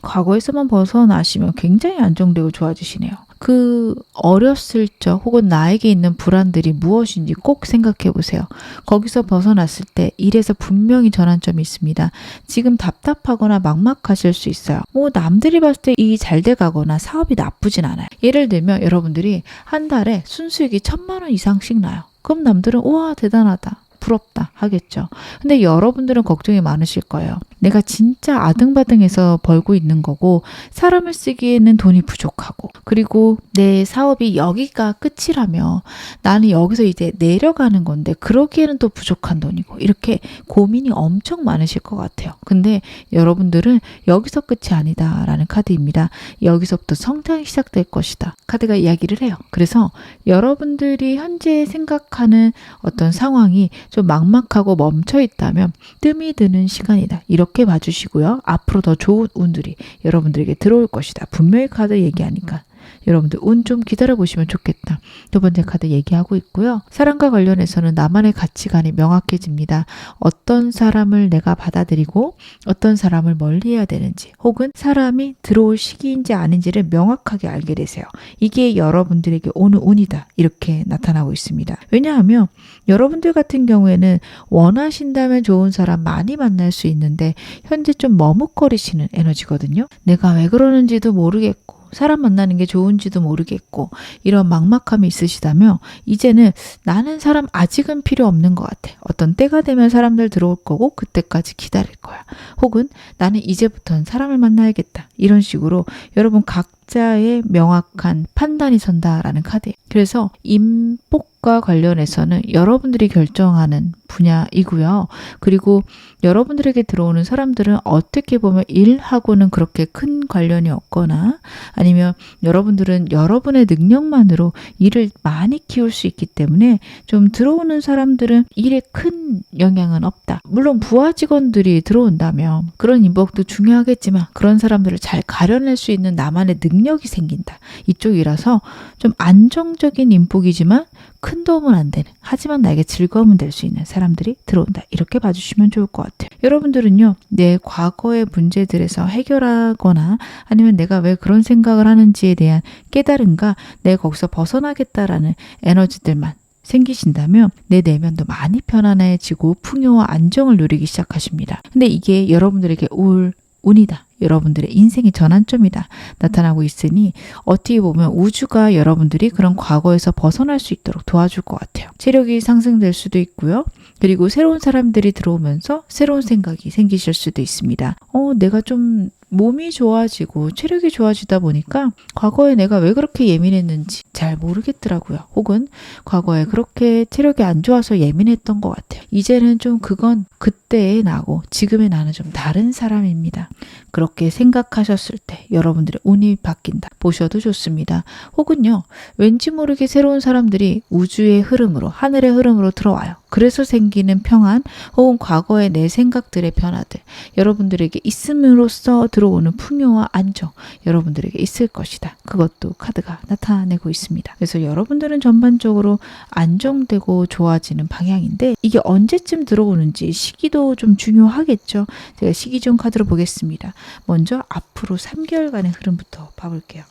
과거에서만 벗어나시면 굉장히 안정되고 좋아지시네요. 그 어렸을 적 혹은 나에게 있는 불안들이 무엇인지 꼭 생각해 보세요. 거기서 벗어났을 때 일에서 분명히 전환점이 있습니다. 지금 답답하거나 막막하실 수 있어요. 남들이 봤을 때 일이 잘 돼가거나 사업이 나쁘진 않아요. 예를 들면 여러분들이 한 달에 순수익이 1,000만 원 이상씩 나요. 그럼 남들은 우와 대단하다. 부럽다 하겠죠. 근데 여러분들은 걱정이 많으실 거예요. 내가 진짜 아등바등해서 벌고 있는 거고 사람을 쓰기에는 돈이 부족하고 그리고 내 사업이 여기가 끝이라며 나는 여기서 이제 내려가는 건데 그러기에는 또 부족한 돈이고 이렇게 고민이 엄청 많으실 것 같아요. 근데 여러분들은 여기서 끝이 아니다 라는 카드입니다. 여기서부터 성장이 시작될 것이다. 카드가 이야기를 해요. 그래서 여러분들이 현재 생각하는 어떤 상황이 좀 막막하고 멈춰 있다면 뜸이 드는 시간이다. 이렇게 봐주시고요. 앞으로 더 좋은 운들이 여러분들에게 들어올 것이다. 분명히 카드 얘기하니까 여러분들 운 좀 기다려보시면 좋겠다. 두 번째 카드 얘기하고 있고요. 사랑과 관련해서는 나만의 가치관이 명확해집니다. 어떤 사람을 내가 받아들이고 어떤 사람을 멀리해야 되는지 혹은 사람이 들어올 시기인지 아닌지를 명확하게 알게 되세요. 이게 여러분들에게 오는 운이다. 이렇게 나타나고 있습니다. 왜냐하면 여러분들 같은 경우에는 원하신다면 좋은 사람 많이 만날 수 있는데 현재 좀 머뭇거리시는 에너지거든요. 내가 왜 그러는지도 모르겠고 사람 만나는 게 좋은지도 모르겠고 이런 막막함이 있으시다면 이제는 나는 사람 아직은 필요 없는 것 같아. 어떤 때가 되면 사람들 들어올 거고 그때까지 기다릴 거야. 혹은 나는 이제부터는 사람을 만나야겠다. 이런 식으로 여러분 각자의 명확한 판단이 선다라는 카드예요. 그래서 인복과 관련해서는 여러분들이 결정하는 분야이고요. 그리고 여러분들에게 들어오는 사람들은 어떻게 보면 일하고는 그렇게 큰 관련이 없거나 아니면 여러분들은 여러분의 능력만으로 일을 많이 키울 수 있기 때문에 좀 들어오는 사람들은 일에 큰 영향은 없다. 물론 부하 직원들이 들어온다면 그런 인복도 중요하겠지만 그런 사람들을 잘 가려낼 수 있는 나만의 능력이 생긴다. 이쪽이라서 좀 안정적인 인복이지만 큰 도움은 안 되는 하지만 나에게 즐거움은 될 수 있는 사람들이 들어온다. 이렇게 봐주시면 좋을 것 같아요. 여러분들은요. 내 과거의 문제들에서 해결하거나 아니면 내가 왜 그런 생각을 하는지에 대한 깨달음과 내가 거기서 벗어나겠다라는 에너지들만 생기신다면 내 내면도 많이 편안해지고 풍요와 안정을 누리기 시작하십니다. 근데 이게 여러분들에게 올 운이다. 여러분들의 인생의 전환점이다. 나타나고 있으니 어떻게 보면 우주가 여러분들이 그런 과거에서 벗어날 수 있도록 도와줄 것 같아요. 체력이 상승될 수도 있고요. 그리고 새로운 사람들이 들어오면서 새로운 생각이 생기실 수도 있습니다. 내가 좀 몸이 좋아지고 체력이 좋아지다 보니까 과거에 내가 왜 그렇게 예민했는지 잘 모르겠더라고요. 혹은 과거에 그렇게 체력이 안 좋아서 예민했던 것 같아요. 이제는 좀 그건 그때의 나고 지금의 나는 좀 다른 사람입니다. 그렇게 생각하셨을 때 여러분들의 운이 바뀐다 보셔도 좋습니다. 혹은요, 왠지 모르게 새로운 사람들이 우주의 흐름으로, 하늘의 흐름으로 들어와요. 그래서 생기는 평안, 혹은 과거의 내 생각들의 변화들, 여러분들에게 있음으로써 들어오는 풍요와 안정, 여러분들에게 있을 것이다. 그것도 카드가 나타내고 있습니다. 그래서 여러분들은 전반적으로 안정되고 좋아지는 방향인데, 이게 언제쯤 들어오는지 시기도 좀 중요하겠죠. 제가 시기준 카드로 보겠습니다. 먼저 앞으로 3개월간의 흐름부터 봐볼게요.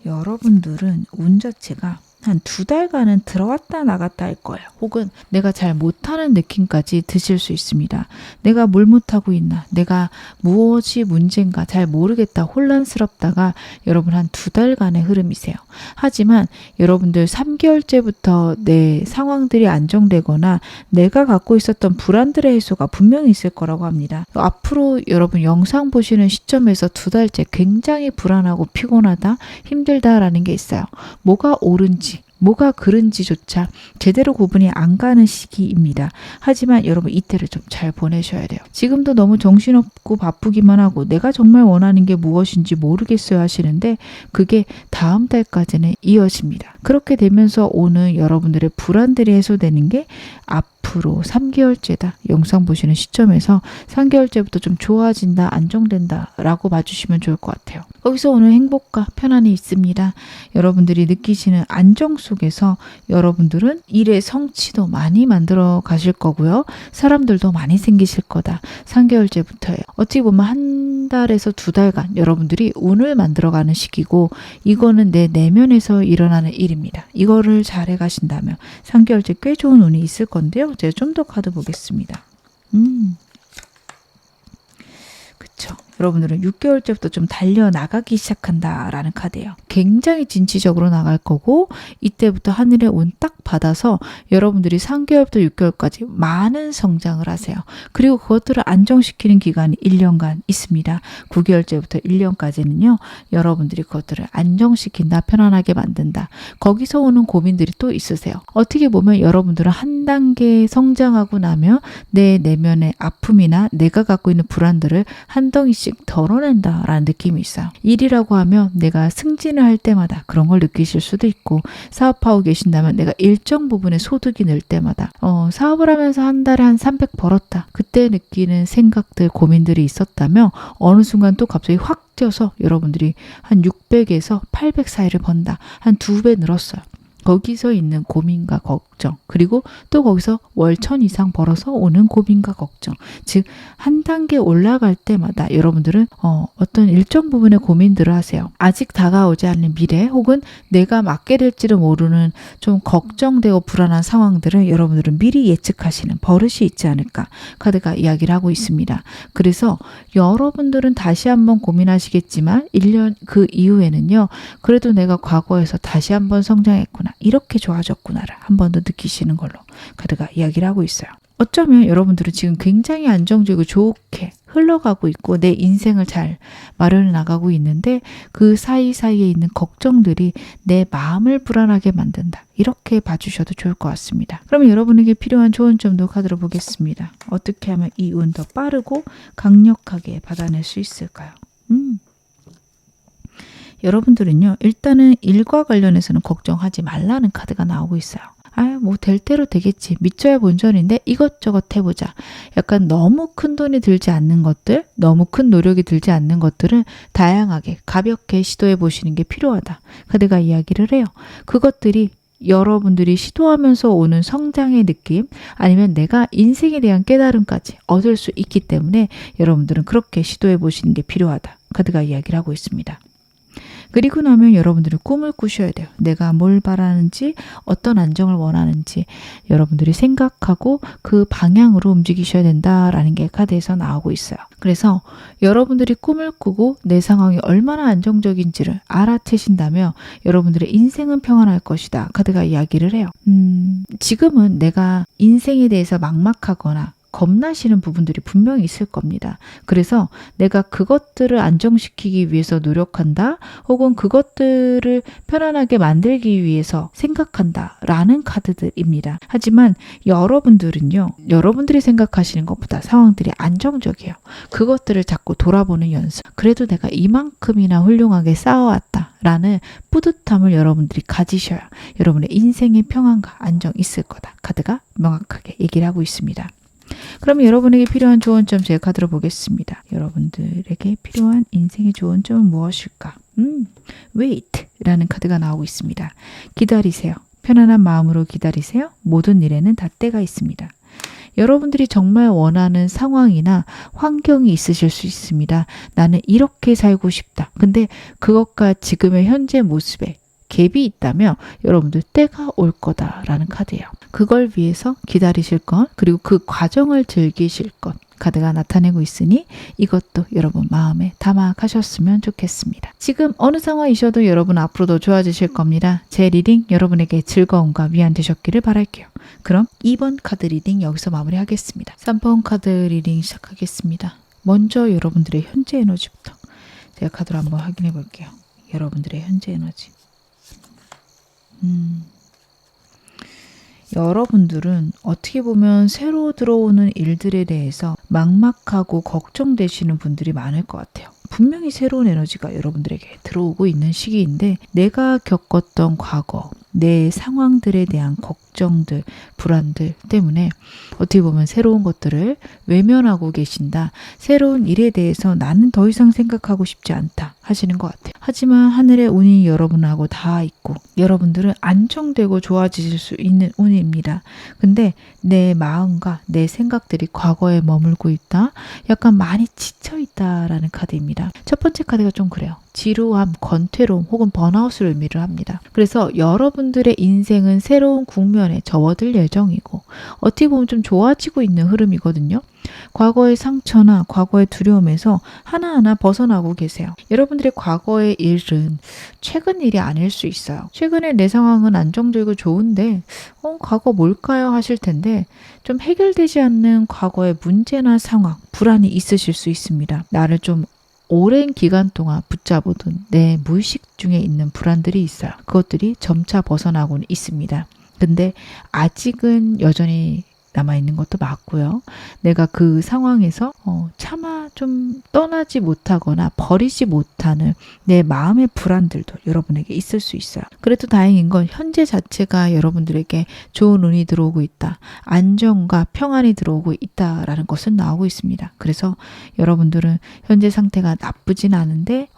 여러분들은 운 자체가 한 2달간은 들어왔다 나갔다 할 거예요. 혹은 내가 잘 못하는 느낌까지 드실 수 있습니다. 내가 뭘 못하고 있나? 내가 무엇이 문제인가? 잘 모르겠다. 혼란스럽다가 여러분 한 2달간의 흐름이세요. 하지만 여러분들 3개월째부터 내 상황들이 안정되거나 내가 갖고 있었던 불안들의 해소가 분명히 있을 거라고 합니다. 앞으로 여러분 영상 보시는 시점에서 2달째 굉장히 불안하고 피곤하다, 힘들다라는 게 있어요. 뭐가 옳은지 뭐가 그른지조차 제대로 구분이 안 가는 시기입니다. 하지만 여러분 이때를 좀 잘 보내셔야 돼요. 지금도 너무 정신없고 바쁘기만 하고 내가 정말 원하는 게 무엇인지 모르겠어요 하시는데 그게 다음 달까지는 이어집니다. 그렇게 되면서 오는 여러분들의 불안들이 해소되는 게 앞으로 3개월째다. 영상 보시는 시점에서 3개월째부터 좀 좋아진다, 안정된다 라고 봐주시면 좋을 것 같아요. 거기서 오는 행복과 편안이 있습니다. 여러분들이 느끼시는 안정 속에서 여러분들은 일의 성취도 많이 만들어 가실 거고요. 사람들도 많이 생기실 거다. 3개월째부터예요. 어떻게 보면 한 달에서 2달간 여러분들이 운을 만들어가는 시기고 이거는 내 내면에서 일어나는 일입니다. 이거를 잘 해가신다면 3개월째 꽤 좋은 운이 있을 건데요. 제가 좀 더 카드 보겠습니다. 그쵸. 여러분들은 6개월째부터 좀 달려나가기 시작한다라는 카드예요. 굉장히 진취적으로 나갈 거고 이때부터 하늘의 운 딱 받아서 여러분들이 3개월부터 6개월까지 많은 성장을 하세요. 그리고 그것들을 안정시키는 기간이 1년간 있습니다. 9개월째부터 1년까지는요. 여러분들이 그것들을 안정시킨다, 편안하게 만든다. 거기서 오는 고민들이 또 있으세요. 어떻게 보면 여러분들은 한 단계 성장하고 나면 내 내면의 아픔이나 내가 갖고 있는 불안들을 한 덩이씩 덜어낸다라는 느낌이 있어요. 일이라고 하면 내가 승진을 할 때마다 그런 걸 느끼실 수도 있고 사업하고 계신다면 내가 일정 부분의 소득이 늘 때마다 사업을 하면서 한 달에 한 300 벌었다. 그때 느끼는 생각들, 고민들이 있었다면 어느 순간 또 갑자기 확 뛰어서 여러분들이 한 600에서 800 사이를 번다. 한 2배 늘었어요. 거기서 있는 고민과 걱정, 그리고 또 거기서 월 1000 이상 벌어서 오는 고민과 걱정, 즉 한 단계 올라갈 때마다 여러분들은 어떤 일정 부분의 고민들을 하세요. 아직 다가오지 않는 미래 혹은 내가 맡게 될지를 모르는 좀 걱정되고 불안한 상황들을 여러분들은 미리 예측하시는 버릇이 있지 않을까 카드가 이야기를 하고 있습니다. 그래서 여러분들은 다시 한번 고민하시겠지만 1년 그 이후에는요. 그래도 내가 과거에서 다시 한번 성장했구나. 이렇게 좋아졌구나를 한 번 더 느끼시는 걸로 카드가 이야기를 하고 있어요. 어쩌면 여러분들은 지금 굉장히 안정적이고 좋게 흘러가고 있고 내 인생을 잘 마련해 나가고 있는데 그 사이사이에 있는 걱정들이 내 마음을 불안하게 만든다. 이렇게 봐주셔도 좋을 것 같습니다. 그러면 여러분에게 필요한 좋은 점도 카드로 보겠습니다. 어떻게 하면 이 운 더 빠르고 강력하게 받아낼 수 있을까요? 여러분들은요. 일단은 일과 관련해서는 걱정하지 말라는 카드가 나오고 있어요. 뭐 될 대로 되겠지. 믿져야 본전인데 이것저것 해보자. 약간 너무 큰 돈이 들지 않는 것들, 너무 큰 노력이 들지 않는 것들은 다양하게 가볍게 시도해 보시는 게 필요하다. 카드가 이야기를 해요. 그것들이 여러분들이 시도하면서 오는 성장의 느낌 아니면 내가 인생에 대한 깨달음까지 얻을 수 있기 때문에 여러분들은 그렇게 시도해 보시는 게 필요하다. 카드가 이야기를 하고 있습니다. 그리고 나면 여러분들은 꿈을 꾸셔야 돼요. 내가 뭘 바라는지 어떤 안정을 원하는지 여러분들이 생각하고 그 방향으로 움직이셔야 된다라는 게 카드에서 나오고 있어요. 그래서 여러분들이 꿈을 꾸고 내 상황이 얼마나 안정적인지를 알아채신다면 여러분들의 인생은 평안할 것이다. 카드가 이야기를 해요. 지금은 내가 인생에 대해서 막막하거나 겁나시는 부분들이 분명히 있을 겁니다. 그래서 내가 그것들을 안정시키기 위해서 노력한다, 혹은 그것들을 편안하게 만들기 위해서 생각한다 라는 카드들입니다. 하지만 여러분들은요, 여러분들이 생각하시는 것보다 상황들이 안정적이에요. 그것들을 자꾸 돌아보는 연습. 그래도 내가 이만큼이나 훌륭하게 쌓아왔다 라는 뿌듯함을 여러분들이 가지셔야 여러분의 인생의 평안과 안정 있을 거다. 카드가 명확하게 얘기를 하고 있습니다. 그럼 여러분에게 필요한 조언점 제가 카드로 보겠습니다. 여러분들에게 필요한 인생의 조언점은 무엇일까? wait 라는 카드가 나오고 있습니다. 기다리세요. 편안한 마음으로 기다리세요. 모든 일에는 다 때가 있습니다. 여러분들이 정말 원하는 상황이나 환경이 있으실 수 있습니다. 나는 이렇게 살고 싶다. 근데 그것과 지금의 현재 모습에 갭이 있다면 여러분들 때가 올 거다라는 카드예요. 그걸 위해서 기다리실 것, 그리고 그 과정을 즐기실 것, 카드가 나타내고 있으니 이것도 여러분 마음에 담아 가셨으면 좋겠습니다. 지금 어느 상황이셔도 여러분 앞으로도 좋아지실 겁니다. 제 리딩 여러분에게 즐거움과 위안 되셨기를 바랄게요. 그럼 2번 카드 리딩 여기서 마무리하겠습니다. 3번 카드 리딩 시작하겠습니다. 먼저 여러분들의 현재 에너지부터 제가 카드로 한번 확인해 볼게요. 여러분들의 현재 에너지. 여러분들은 어떻게 보면 새로 들어오는 일들에 대해서 막막하고 걱정되시는 분들이 많을 것 같아요. 분명히 새로운 에너지가 여러분들에게 들어오고 있는 시기인데 내가 겪었던 과거, 내 상황들에 대한 걱정들, 불안들 때문에 어떻게 보면 새로운 것들을 외면하고 계신다. 새로운 일에 대해서 나는 더 이상 생각하고 싶지 않다 하시는 것 같아요. 하지만 하늘의 운이 여러분하고 다 있고 여러분들은 안정되고 좋아지실 수 있는 운입니다. 근데 내 마음과 내 생각들이 과거에 머물고 있다. 약간 많이 지쳐 있다라는 카드입니다. 첫 번째 카드가 좀 그래요. 지루함, 권태로움 혹은 번아웃을 의미를 합니다. 그래서 여러분들의 인생은 새로운 국면에 접어들 예정이고 어떻게 보면 좀 좋아지고 있는 흐름이거든요. 과거의 상처나 과거의 두려움에서 하나하나 벗어나고 계세요. 여러분들의 과거의 일은 최근 일이 아닐 수 있어요. 최근에 내 상황은 안정되고 좋은데 과거 뭘까요? 하실 텐데 좀 해결되지 않는 과거의 문제나 상황, 불안이 있으실 수 있습니다. 나를 좀 오랜 기간 동안 붙잡아둔 내 무의식 중에 있는 불안들이 있어요. 그것들이 점차 벗어나고는 있습니다. 근데 아직은 여전히 남아있는 것도 맞고요. 내가 그 상황에서 차마 좀 떠나지 못하거나 버리지 못하는 내 마음의 불안들도 여러분에게 있을 수 있어요. 그래도 다행인 건 현재 자체가 여러분들에게 좋은 운이 들어오고 있다. 안정과 평안이 들어오고 있다라는 것은 나오고 있습니다. 그래서 여러분들은 현재 상태가 나쁘진 않은데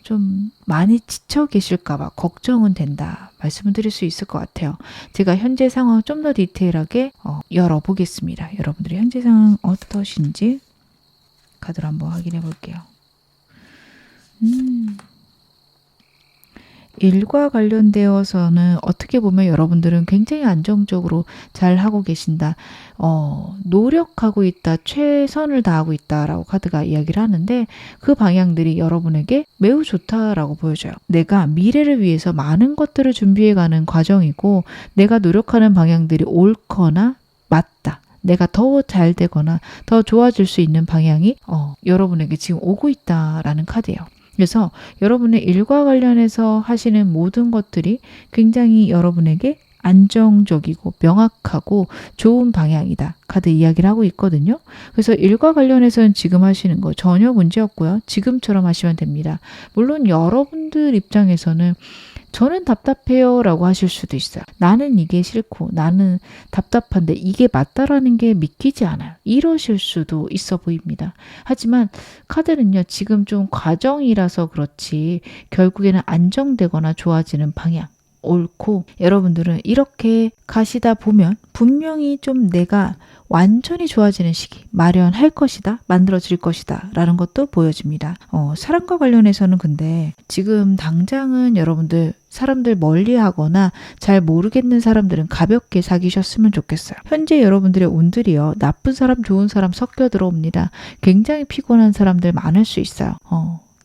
좀 많이 지쳐 계실까봐 걱정은 된다 말씀을 드릴 수 있을 것 같아요. 제가 현재 상황을 좀 더 디테일하게 열어보겠습니다. 여러분들의 현재 상황 어떠신지 카드로 한번 확인해 볼게요. 일과 관련되어서는 어떻게 보면 여러분들은 굉장히 안정적으로 잘 하고 계신다. 노력하고 있다. 최선을 다하고 있다라고 카드가 이야기를 하는데 그 방향들이 여러분에게 매우 좋다라고 보여져요. 내가 미래를 위해서 많은 것들을 준비해가는 과정이고 내가 노력하는 방향들이 옳거나 맞다. 내가 더 잘 되거나 더 좋아질 수 있는 방향이 여러분에게 지금 오고 있다라는 카드예요. 그래서 여러분의 일과 관련해서 하시는 모든 것들이 굉장히 여러분에게 안정적이고 명확하고 좋은 방향이다. 카드 이야기를 하고 있거든요. 그래서 일과 관련해서는 지금 하시는 거 전혀 문제 없고요. 지금처럼 하시면 됩니다. 물론 여러분들 입장에서는 저는 답답해요 라고 하실 수도 있어요. 나는 이게 싫고 나는 답답한데 이게 맞다라는 게 믿기지 않아요. 이러실 수도 있어 보입니다. 하지만 카드는요. 지금 좀 과정이라서 그렇지 결국에는 안정되거나 좋아지는 방향 옳고 여러분들은 이렇게 가시다 보면 분명히 좀 내가 완전히 좋아지는 시기 마련할 것이다. 만들어질 것이다. 라는 것도 보여집니다. 사람과 관련해서는 근데 지금 당장은 여러분들 사람들 멀리하거나 잘 모르겠는 사람들은 가볍게 사귀셨으면 좋겠어요. 현재 여러분들의 운들이요. 나쁜 사람 좋은 사람 섞여 들어옵니다. 굉장히 피곤한 사람들 많을 수 있어요.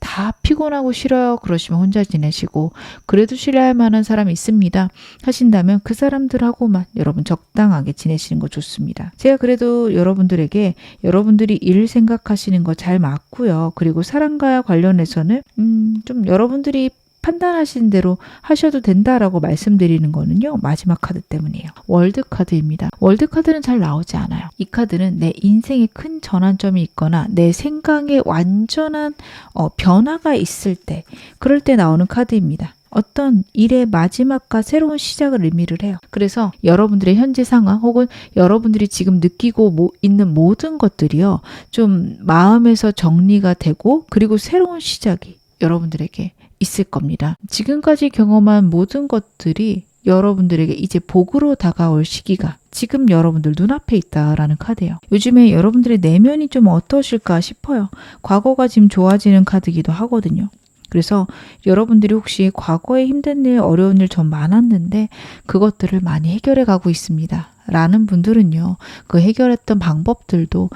다 피곤하고 싫어요 그러시면 혼자 지내시고, 그래도 신뢰할 만한 사람이 있습니다 하신다면 그 사람들하고만 여러분 적당하게 지내시는 거 좋습니다. 제가 그래도 여러분들에게 여러분들이 일 생각하시는 거 잘 맞고요. 그리고 사랑과 관련해서는 좀 여러분들이 판단하신 대로 하셔도 된다라고 말씀드리는 거는요. 마지막 카드 때문이에요. 월드 카드입니다. 월드 카드는 잘 나오지 않아요. 이 카드는 내 인생에 큰 전환점이 있거나 내 생각에 완전한 변화가 있을 때, 그럴 때 나오는 카드입니다. 어떤 일의 마지막과 새로운 시작을 의미를 해요. 그래서 여러분들의 현재 상황 혹은 여러분들이 지금 느끼고 있는 모든 것들이요. 좀 마음에서 정리가 되고, 그리고 새로운 시작이 여러분들에게 있을 겁니다. 지금까지 경험한 모든 것들이 여러분들에게 이제 복으로 다가올 시기가 지금 여러분들 눈앞에 있다라는 카드예요. 요즘에 여러분들의 내면이 좀 어떠실까 싶어요. 과거가 지금 좋아지는 카드이기도 하거든요. 그래서 여러분들이 혹시 과거에 힘든 일, 어려운 일 좀 많았는데 그것들을 많이 해결해 가고 있습니다 라는 분들은요, 그 해결했던 방법들도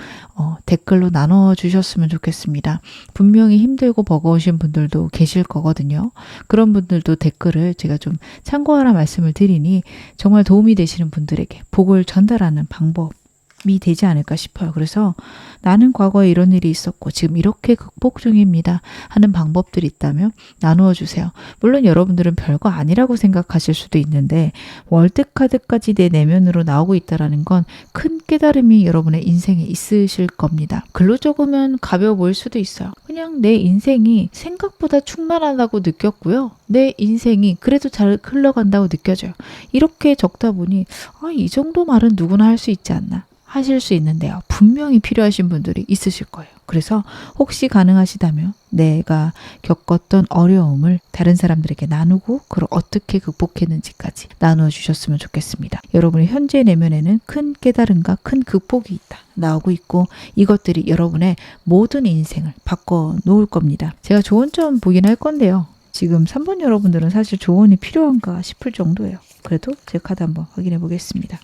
댓글로 나눠주셨으면 좋겠습니다. 분명히 힘들고 버거우신 분들도 계실 거거든요. 그런 분들도 댓글을 제가 좀 참고하라 말씀을 드리니 정말 도움이 되시는 분들에게 복을 전달하는 방법이 되지 않을까 싶어요. 그래서 나는 과거에 이런 일이 있었고 지금 이렇게 극복 중입니다 하는 방법들이 있다면 나누어 주세요. 물론 여러분들은 별거 아니라고 생각하실 수도 있는데, 월드카드까지 내 내면으로 나오고 있다는 건 큰 깨달음이 여러분의 인생에 있으실 겁니다. 글로 적으면 가벼워 보일 수도 있어요. 그냥 내 인생이 생각보다 충만하다고 느꼈고요. 내 인생이 그래도 잘 흘러간다고 느껴져요. 이렇게 적다 보니 이 정도 말은 누구나 할 수 있지 않나 하실 수 있는데요. 분명히 필요하신 분들이 있으실 거예요. 그래서 혹시 가능하시다면 내가 겪었던 어려움을 다른 사람들에게 나누고 그걸 어떻게 극복했는지까지 나누어 주셨으면 좋겠습니다. 여러분의 현재 내면에는 큰 깨달음과 큰 극복이 있다 나오고 있고, 이것들이 여러분의 모든 인생을 바꿔 놓을 겁니다. 제가 조언 좀 보긴 할 건데요. 지금 3번 여러분들은 사실 조언이 필요한가 싶을 정도예요. 그래도 제 카드 한번 확인해 보겠습니다.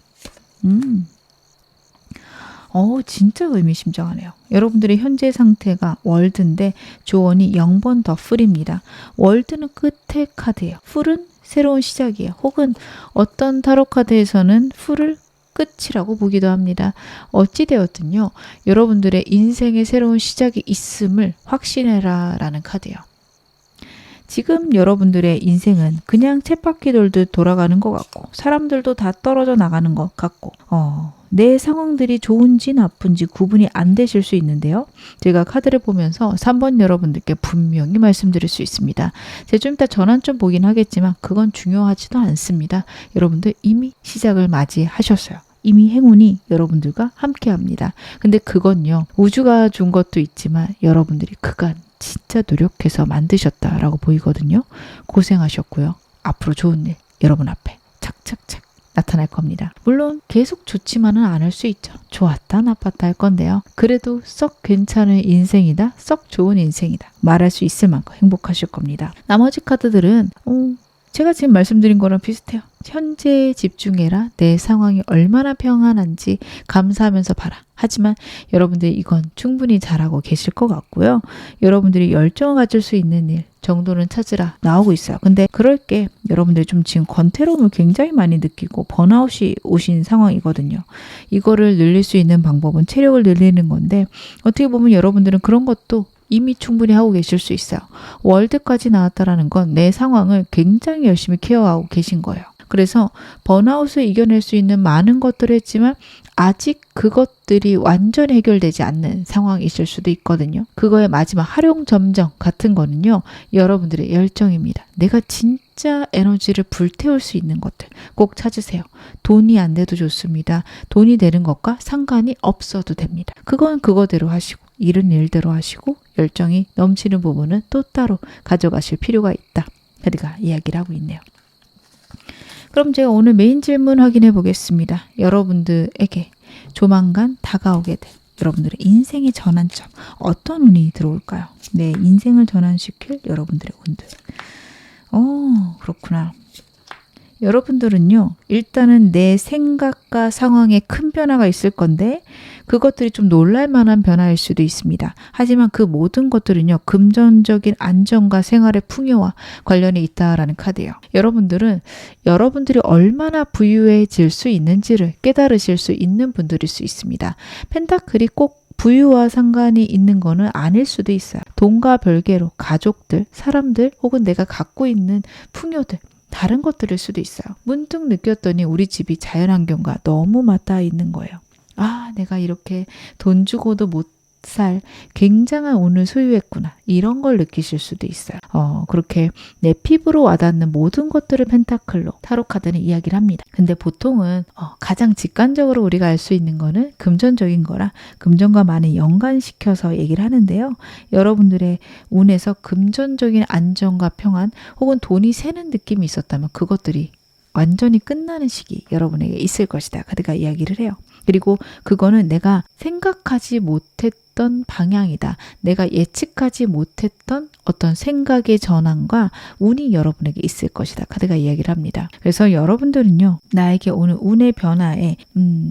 진짜 의미심장하네요. 여러분들의 현재 상태가 월드인데 조언이 0번 더 풀입니다. 월드는 끝의 카드예요. 풀은 새로운 시작이에요. 혹은 어떤 타로 카드에서는 풀을 끝이라고 보기도 합니다. 어찌되었든요. 여러분들의 인생의 새로운 시작이 있음을 확신해라 라는 카드예요. 지금 여러분들의 인생은 그냥 쳇바퀴 돌듯 돌아가는 것 같고, 사람들도 다 떨어져 나가는 것 같고, 내 상황들이 좋은지 나쁜지 구분이 안 되실 수 있는데요. 제가 카드를 보면서 3번 여러분들께 분명히 말씀드릴 수 있습니다. 제가 좀 이따 전환점 보긴 하겠지만 그건 중요하지도 않습니다. 여러분들 이미 시작을 맞이하셨어요. 이미 행운이 여러분들과 함께합니다. 근데 그건요, 우주가 준 것도 있지만 여러분들이 그간 진짜 노력해서 만드셨다라고 보이거든요. 고생하셨고요. 앞으로 좋은 일 여러분 앞에 착착착 나타날 겁니다. 물론 계속 좋지만은 않을 수 있죠. 좋았다 나빴다 할 건데요. 그래도 썩 괜찮은 인생이다, 썩 좋은 인생이다 말할 수 있을 만큼 행복하실 겁니다. 나머지 카드들은 제가 지금 말씀드린 거랑 비슷해요. 현재에 집중해라. 내 상황이 얼마나 평안한지 감사하면서 봐라. 하지만 여러분들이 이건 충분히 잘하고 계실 것 같고요. 여러분들이 열정을 가질 수 있는 일 정도는 찾으라 나오고 있어요. 근데 그럴 게 여러분들이 좀 지금 권태로움을 굉장히 많이 느끼고 번아웃이 오신 상황이거든요. 이거를 늘릴 수 있는 방법은 체력을 늘리는 건데, 어떻게 보면 여러분들은 그런 것도 이미 충분히 하고 계실 수 있어요. 월드까지 나왔다라는 건 내 상황을 굉장히 열심히 케어하고 계신 거예요. 그래서 번아웃을 이겨낼 수 있는 많은 것들을 했지만 아직 그것들이 완전히 해결되지 않는 상황이 있을 수도 있거든요. 그거의 마지막 활용점정 같은 거는요, 여러분들의 열정입니다. 내가 진짜 에너지를 불태울 수 있는 것들 꼭 찾으세요. 돈이 안 돼도 좋습니다. 돈이 되는 것과 상관이 없어도 됩니다. 그건 그거대로 하시고, 일은 일대로 하시고, 열정이 넘치는 부분은 또 따로 가져가실 필요가 있다. 카드가 이야기를 하고 있네요. 그럼 제가 오늘 메인 질문 확인해 보겠습니다. 여러분들에게 조만간 다가오게 될 여러분들의 인생의 전환점, 어떤 운이 들어올까요? 내 인생을 전환시킬 여러분들의 운들. 그렇구나. 여러분들은요, 일단은 내 생각과 상황에 큰 변화가 있을 건데 그것들이 좀 놀랄 만한 변화일 수도 있습니다. 하지만 그 모든 것들은요, 금전적인 안정과 생활의 풍요와 관련이 있다라는 카드예요. 여러분들은 여러분들이 얼마나 부유해질 수 있는지를 깨달으실 수 있는 분들일 수 있습니다. 펜타클이 꼭 부유와 상관이 있는 거는 아닐 수도 있어요. 돈과 별개로 가족들, 사람들 혹은 내가 갖고 있는 풍요들, 다른 것들일 수도 있어요. 문득 느꼈더니 우리 집이 자연환경과 너무 맞닿아 있는 거예요. 아, 내가 이렇게 돈 주고도 못 살 굉장한 운을 소유했구나. 이런 걸 느끼실 수도 있어요. 그렇게 내 피부로 와닿는 모든 것들을 펜타클로 타로 카드는 이야기를 합니다. 근데 보통은 가장 직관적으로 우리가 알 수 있는 거는 금전적인 거라 금전과 많이 연관시켜서 얘기를 하는데요. 여러분들의 운에서 금전적인 안정과 평안 혹은 돈이 새는 느낌이 있었다면 그것들이 완전히 끝나는 시기 여러분에게 있을 것이다. 카드가 이야기를 해요. 그리고 그거는 내가 생각하지 못했던 방향이다. 내가 예측하지 못했던 어떤 생각의 전환과 운이 여러분에게 있을 것이다. 카드가 이야기를 합니다. 그래서 여러분들은요, 나에게 오는 운의 변화에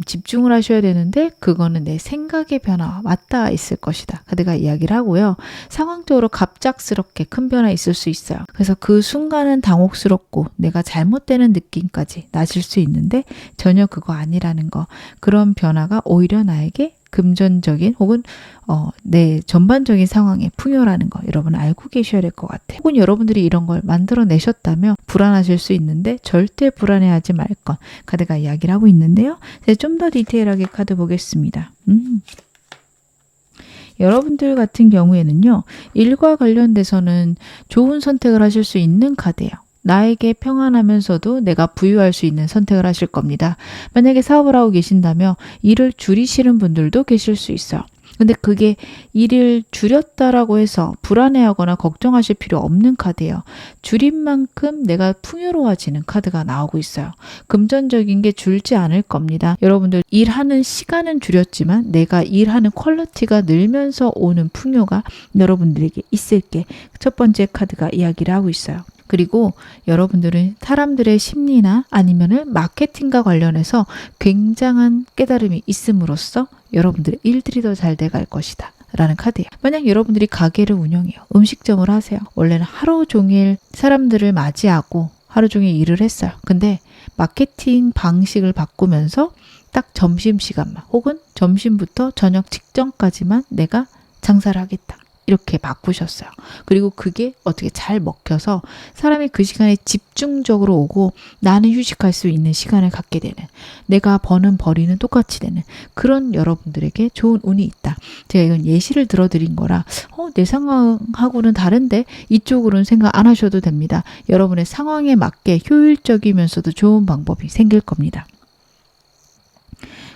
집중을 하셔야 되는데 그거는 내 생각의 변화와 맞닿아 있을 것이다. 카드가 이야기를 하고요. 상황적으로 갑작스럽게 큰 변화 있을 수 있어요. 그래서 그 순간은 당혹스럽고 내가 잘못되는 느낌까지 나실 수 있는데 전혀 그거 아니라는 거. 그런 변화가 오히려 나에게 금전적인 혹은 내 전반적인 상황의 풍요라는 거 여러분 알고 계셔야 될 것 같아요. 혹은 여러분들이 이런 걸 만들어내셨다면 불안하실 수 있는데 절대 불안해하지 말 것. 카드가 이야기를 하고 있는데요. 좀 더 디테일하게 카드 보겠습니다. 여러분들 같은 경우에는요. 일과 관련돼서는 좋은 선택을 하실 수 있는 카드예요. 나에게 평안하면서도 내가 부유할 수 있는 선택을 하실 겁니다. 만약에 사업을 하고 계신다면 일을 줄이시는 분들도 계실 수 있어요. 근데 그게 일을 줄였다라고 해서 불안해하거나 걱정하실 필요 없는 카드예요. 줄인 만큼 내가 풍요로워지는 카드가 나오고 있어요. 금전적인 게 줄지 않을 겁니다. 여러분들 일하는 시간은 줄였지만 내가 일하는 퀄리티가 늘면서 오는 풍요가 여러분들에게 있을게 첫 번째 카드가 이야기를 하고 있어요. 그리고 여러분들은 사람들의 심리나 아니면은 마케팅과 관련해서 굉장한 깨달음이 있음으로써 여러분들의 일들이 더 잘 돼갈 것이다 라는 카드예요. 만약 여러분들이 가게를 운영해요. 음식점을 하세요. 원래는 하루 종일 사람들을 맞이하고 하루 종일 일을 했어요. 근데 마케팅 방식을 바꾸면서 딱 점심시간만 혹은 점심부터 저녁 직전까지만 내가 장사를 하겠다. 이렇게 바꾸셨어요. 그리고 그게 어떻게 잘 먹혀서 사람이 그 시간에 집중적으로 오고 나는 휴식할 수 있는 시간을 갖게 되는, 내가 버는 벌이는 똑같이 되는 그런 여러분들에게 좋은 운이 있다. 제가 이건 예시를 들어드린 거라 내 상황하고는 다른데 이쪽으로는 생각 안 하셔도 됩니다. 여러분의 상황에 맞게 효율적이면서도 좋은 방법이 생길 겁니다.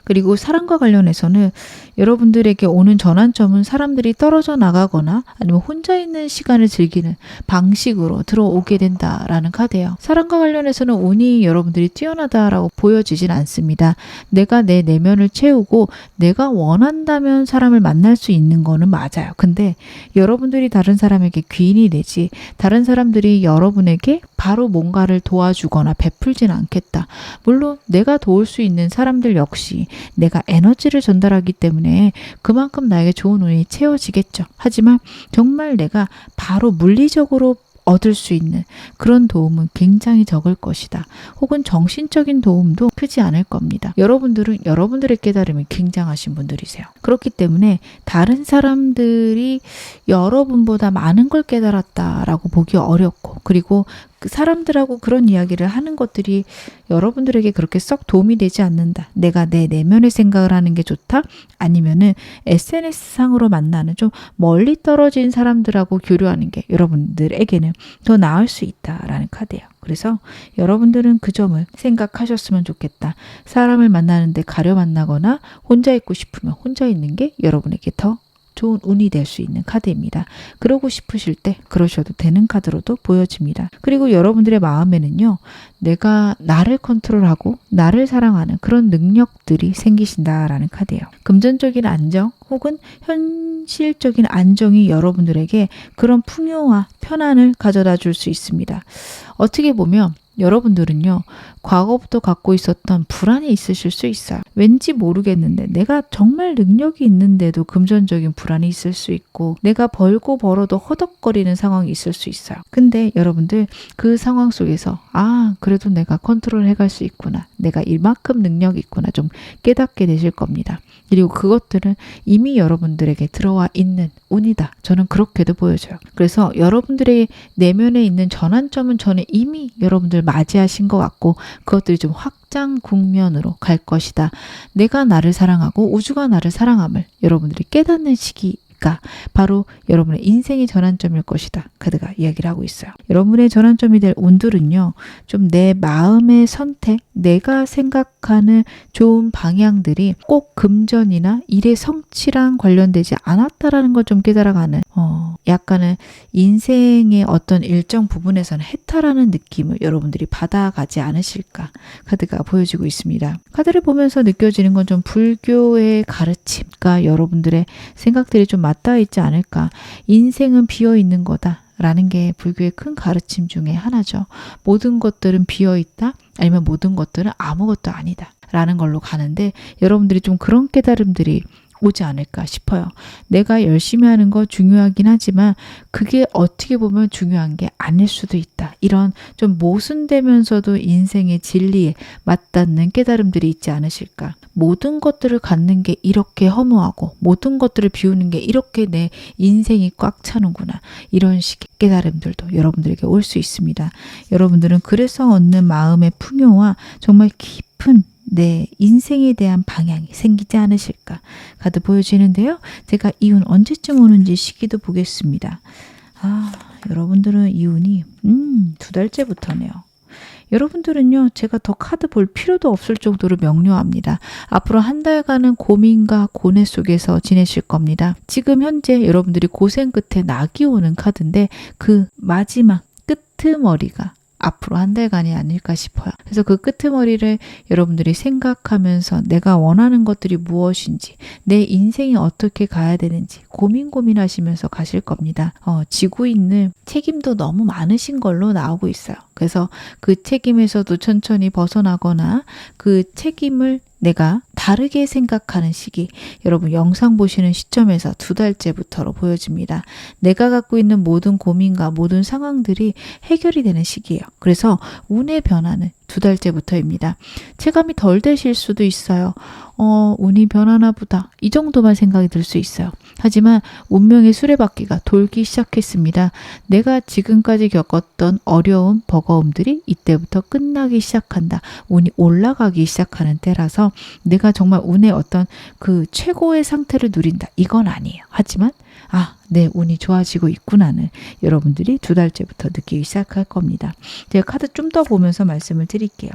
그리고 사랑과 관련해서는 여러분들에게 오는 전환점은 사람들이 떨어져 나가거나 아니면 혼자 있는 시간을 즐기는 방식으로 들어오게 된다라는 카드예요. 사랑과 관련해서는 운이 여러분들이 뛰어나다라고 보여지진 않습니다. 내가 내 내면을 채우고 내가 원한다면 사람을 만날 수 있는 거는 맞아요. 근데 여러분들이 다른 사람에게 귀인이 되지 다른 사람들이 여러분에게 바로 뭔가를 도와주거나 베풀진 않겠다. 물론 내가 도울 수 있는 사람들 역시 내가 에너지를 전달하기 때문에 그만큼 나에게 좋은 운이 채워지겠죠. 하지만 정말 내가 바로 물리적으로 얻을 수 있는 그런 도움은 굉장히 적을 것이다. 혹은 정신적인 도움도 크지 않을 겁니다. 여러분들은 여러분들의 깨달음이 굉장하신 분들이세요. 그렇기 때문에 다른 사람들이 여러분보다 많은 걸 깨달았다라고 보기 어렵고, 그리고 그 사람들하고 그런 이야기를 하는 것들이 여러분들에게 그렇게 썩 도움이 되지 않는다. 내가 내 내면의 생각을 하는 게 좋다? 아니면은 SNS상으로 만나는 좀 멀리 떨어진 사람들하고 교류하는 게 여러분들에게는 더 나을 수 있다라는 카드예요. 그래서 여러분들은 그 점을 생각하셨으면 좋겠다. 사람을 만나는데 가려 만나거나 혼자 있고 싶으면 혼자 있는 게 여러분에게 더 좋은 운이 될 수 있는 카드입니다. 그러고 싶으실 때 그러셔도 되는 카드로도 보여집니다. 그리고 여러분들의 마음에는요, 내가 나를 컨트롤하고 나를 사랑하는 그런 능력들이 생기신다라는 카드예요. 금전적인 안정 혹은 현실적인 안정이 여러분들에게 그런 풍요와 편안을 가져다 줄 수 있습니다. 어떻게 보면 여러분들은요, 과거부터 갖고 있었던 불안이 있으실 수 있어요. 왠지 모르겠는데 내가 정말 능력이 있는데도 금전적인 불안이 있을 수 있고, 내가 벌고 벌어도 허덕거리는 상황이 있을 수 있어요. 근데 여러분들 그 상황 속에서 그래도 내가 컨트롤 해갈 수 있구나, 내가 이만큼 능력이 있구나 좀 깨닫게 되실 겁니다. 그리고 그것들은 이미 여러분들에게 들어와 있는 운이다. 저는 그렇게도 보여져요. 그래서 여러분들의 내면에 있는 전환점은 저는 이미 여러분들 맞이하신 것 같고, 그것들이 좀 확장 국면으로 갈 것이다. 내가 나를 사랑하고 우주가 나를 사랑함을 여러분들이 깨닫는 시기가 바로 여러분의 인생의 전환점일 것이다. 카드가 이야기를 하고 있어요. 여러분의 전환점이 될 운들은요, 좀 내 마음의 선택, 내가 생각하는 좋은 방향들이 꼭 금전이나 일의 성취랑 관련되지 않았다라는 걸 좀 깨달아가는, 약간은 인생의 어떤 일정 부분에서는 해탈하는 느낌을 여러분들이 받아가지 않으실까 카드가 보여지고 있습니다. 카드를 보면서 느껴지는 건 좀 불교의 가르침과 여러분들의 생각들이 좀 맞닿아 있지 않을까. 인생은 비어있는 거다 라는 게 불교의 큰 가르침 중에 하나죠. 모든 것들은 비어있다, 아니면 모든 것들은 아무것도 아니다 라는 걸로 가는데, 여러분들이 좀 그런 깨달음들이 오지 않을까 싶어요. 내가 열심히 하는 거 중요하긴 하지만 그게 어떻게 보면 중요한 게 아닐 수도 있다. 이런 좀 모순되면서도 인생의 진리에 맞닿는 깨달음들이 있지 않으실까. 모든 것들을 갖는 게 이렇게 허무하고, 모든 것들을 비우는 게 이렇게 내 인생이 꽉 차는구나. 이런 식의 깨달음들도 여러분들에게 올 수 있습니다. 여러분들은 그래서 얻는 마음의 풍요와 정말 깊은 내 인생에 대한 방향이 생기지 않으실까 카드 보여지는데요. 제가 이 운 언제쯤 오는지 시기도 보겠습니다. 여러분들은 이 운이 2달째부터네요. 여러분들은요, 제가 더 카드 볼 필요도 없을 정도로 명료합니다. 앞으로 한 달간은 고민과 고뇌 속에서 지내실 겁니다. 지금 현재 여러분들이 고생 끝에 낙이 오는 카드인데, 그 마지막 끄트머리가 앞으로 한 달간이 아닐까 싶어요. 그래서 그 끄트머리를 여러분들이 생각하면서 내가 원하는 것들이 무엇인지, 내 인생이 어떻게 가야 되는지 고민하시면서 가실 겁니다. 지고 있는 책임도 너무 많으신 걸로 나오고 있어요. 그래서 그 책임에서도 천천히 벗어나거나 그 책임을 내가 다르게 생각하는 시기, 여러분 영상 보시는 시점에서 2달째부터로 보여집니다. 내가 갖고 있는 모든 고민과 모든 상황들이 해결이 되는 시기예요. 그래서 운의 변화는 2달째부터입니다. 체감이 덜 되실 수도 있어요. 운이 변하나 보다, 이 정도만 생각이 들 수 있어요. 하지만 운명의 수레바퀴가 돌기 시작했습니다. 내가 지금까지 겪었던 어려움, 버거움들이 이때부터 끝나기 시작한다. 운이 올라가기 시작하는 때라서 내가 정말 운의 어떤 그 최고의 상태를 누린다, 이건 아니에요. 하지만 내 운이 좋아지고 있구나는 여러분들이 2달째부터 느끼기 시작할 겁니다. 제가 카드 좀 더 보면서 말씀을 드릴게요.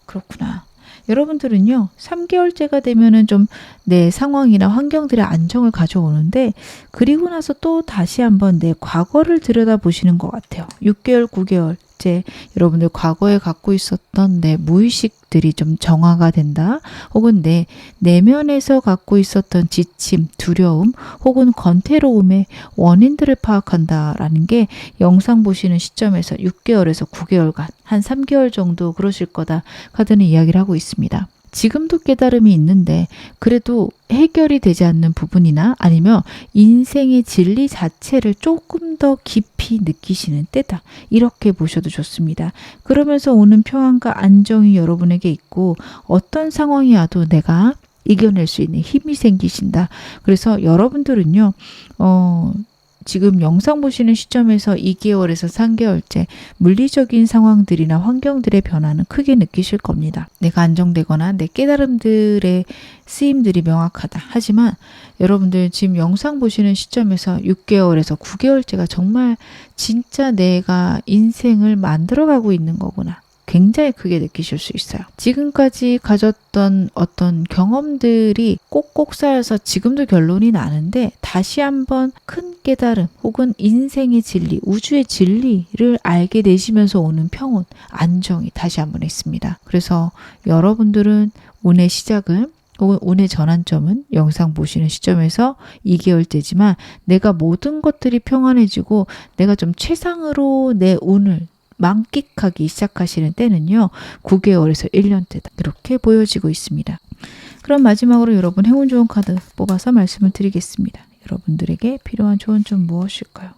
그렇구나. 여러분들은요, 3개월째가 되면은 좀 내 상황이나 환경들의 안정을 가져오는데, 그리고 나서 또 다시 한번 내 과거를 들여다보시는 것 같아요. 6개월, 9개월째 여러분들 과거에 갖고 있었던 내 무의식들이 좀 정화가 된다, 혹은 내 내면에서 갖고 있었던 지침, 두려움, 혹은 권태로움의 원인들을 파악한다라는 게 영상 보시는 시점에서 6개월에서 9개월간 한 3개월 정도 그러실 거다 카드는 이야기를 하고 있습니다. 지금도 깨달음이 있는데 그래도 해결이 되지 않는 부분이나 아니면 인생의 진리 자체를 조금 더 깊이 느끼시는 때다, 이렇게 보셔도 좋습니다. 그러면서 오는 평안과 안정이 여러분에게 있고, 어떤 상황이 와도 내가 이겨낼 수 있는 힘이 생기신다. 그래서 여러분들은요, 지금 영상 보시는 시점에서 2개월에서 3개월째 물리적인 상황들이나 환경들의 변화는 크게 느끼실 겁니다. 내가 안정되거나 내 깨달음들의 쓰임들이 명확하다. 하지만 여러분들 지금 영상 보시는 시점에서 6개월에서 9개월째가 정말 진짜 내가 인생을 만들어가고 있는 거구나, 굉장히 크게 느끼실 수 있어요. 지금까지 가졌던 어떤 경험들이 꼭꼭 쌓여서 지금도 결론이 나는데, 다시 한번 큰 깨달음 혹은 인생의 진리, 우주의 진리를 알게 되시면서 오는 평온, 안정이 다시 한번 있습니다. 그래서 여러분들은 운의 시작은 혹은 운의 전환점은 영상 보시는 시점에서 2개월째지만 내가 모든 것들이 평안해지고 내가 좀 최상으로 내 운을 만끽하기 시작하시는 때는요. 9개월에서 1년대다. 이렇게 보여지고 있습니다. 그럼 마지막으로 여러분 행운 좋은 카드 뽑아서 말씀을 드리겠습니다. 여러분들에게 필요한 조언점 무엇일까요?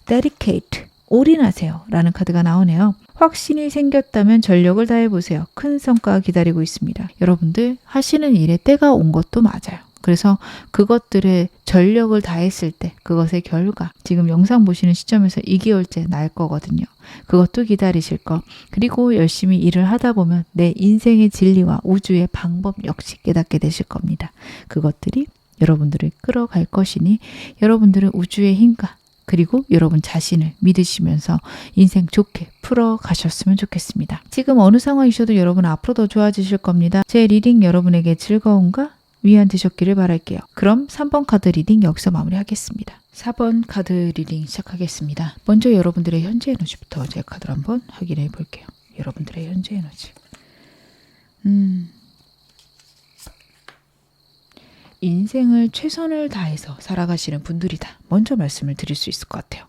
Dedicate, 올인하세요 라는 카드가 나오네요. 확신이 생겼다면 전력을 다해보세요. 큰 성과가 기다리고 있습니다. 여러분들 하시는 일에 때가 온 것도 맞아요. 그래서 그것들에 전력을 다했을 때 그것의 결과, 지금 영상 보시는 시점에서 2개월째 날 거거든요. 그것도 기다리실 거. 그리고 열심히 일을 하다 보면 내 인생의 진리와 우주의 방법 역시 깨닫게 되실 겁니다. 그것들이 여러분들을 끌어갈 것이니 여러분들은 우주의 힘과 그리고 여러분 자신을 믿으시면서 인생 좋게 풀어가셨으면 좋겠습니다. 지금 어느 상황이셔도 여러분 앞으로 더 좋아지실 겁니다. 제 리딩 여러분에게 즐거움과 위안 되셨기를 바랄게요. 그럼 3번 카드 리딩 여기서 마무리하겠습니다. 4번 카드 리딩 시작하겠습니다. 먼저 여러분들의 현재 에너지부터 제 카드를 한번 확인해 볼게요. 여러분들의 현재 에너지. 인생을 최선을 다해서 살아가시는 분들이다. 먼저 말씀을 드릴 수 있을 것 같아요.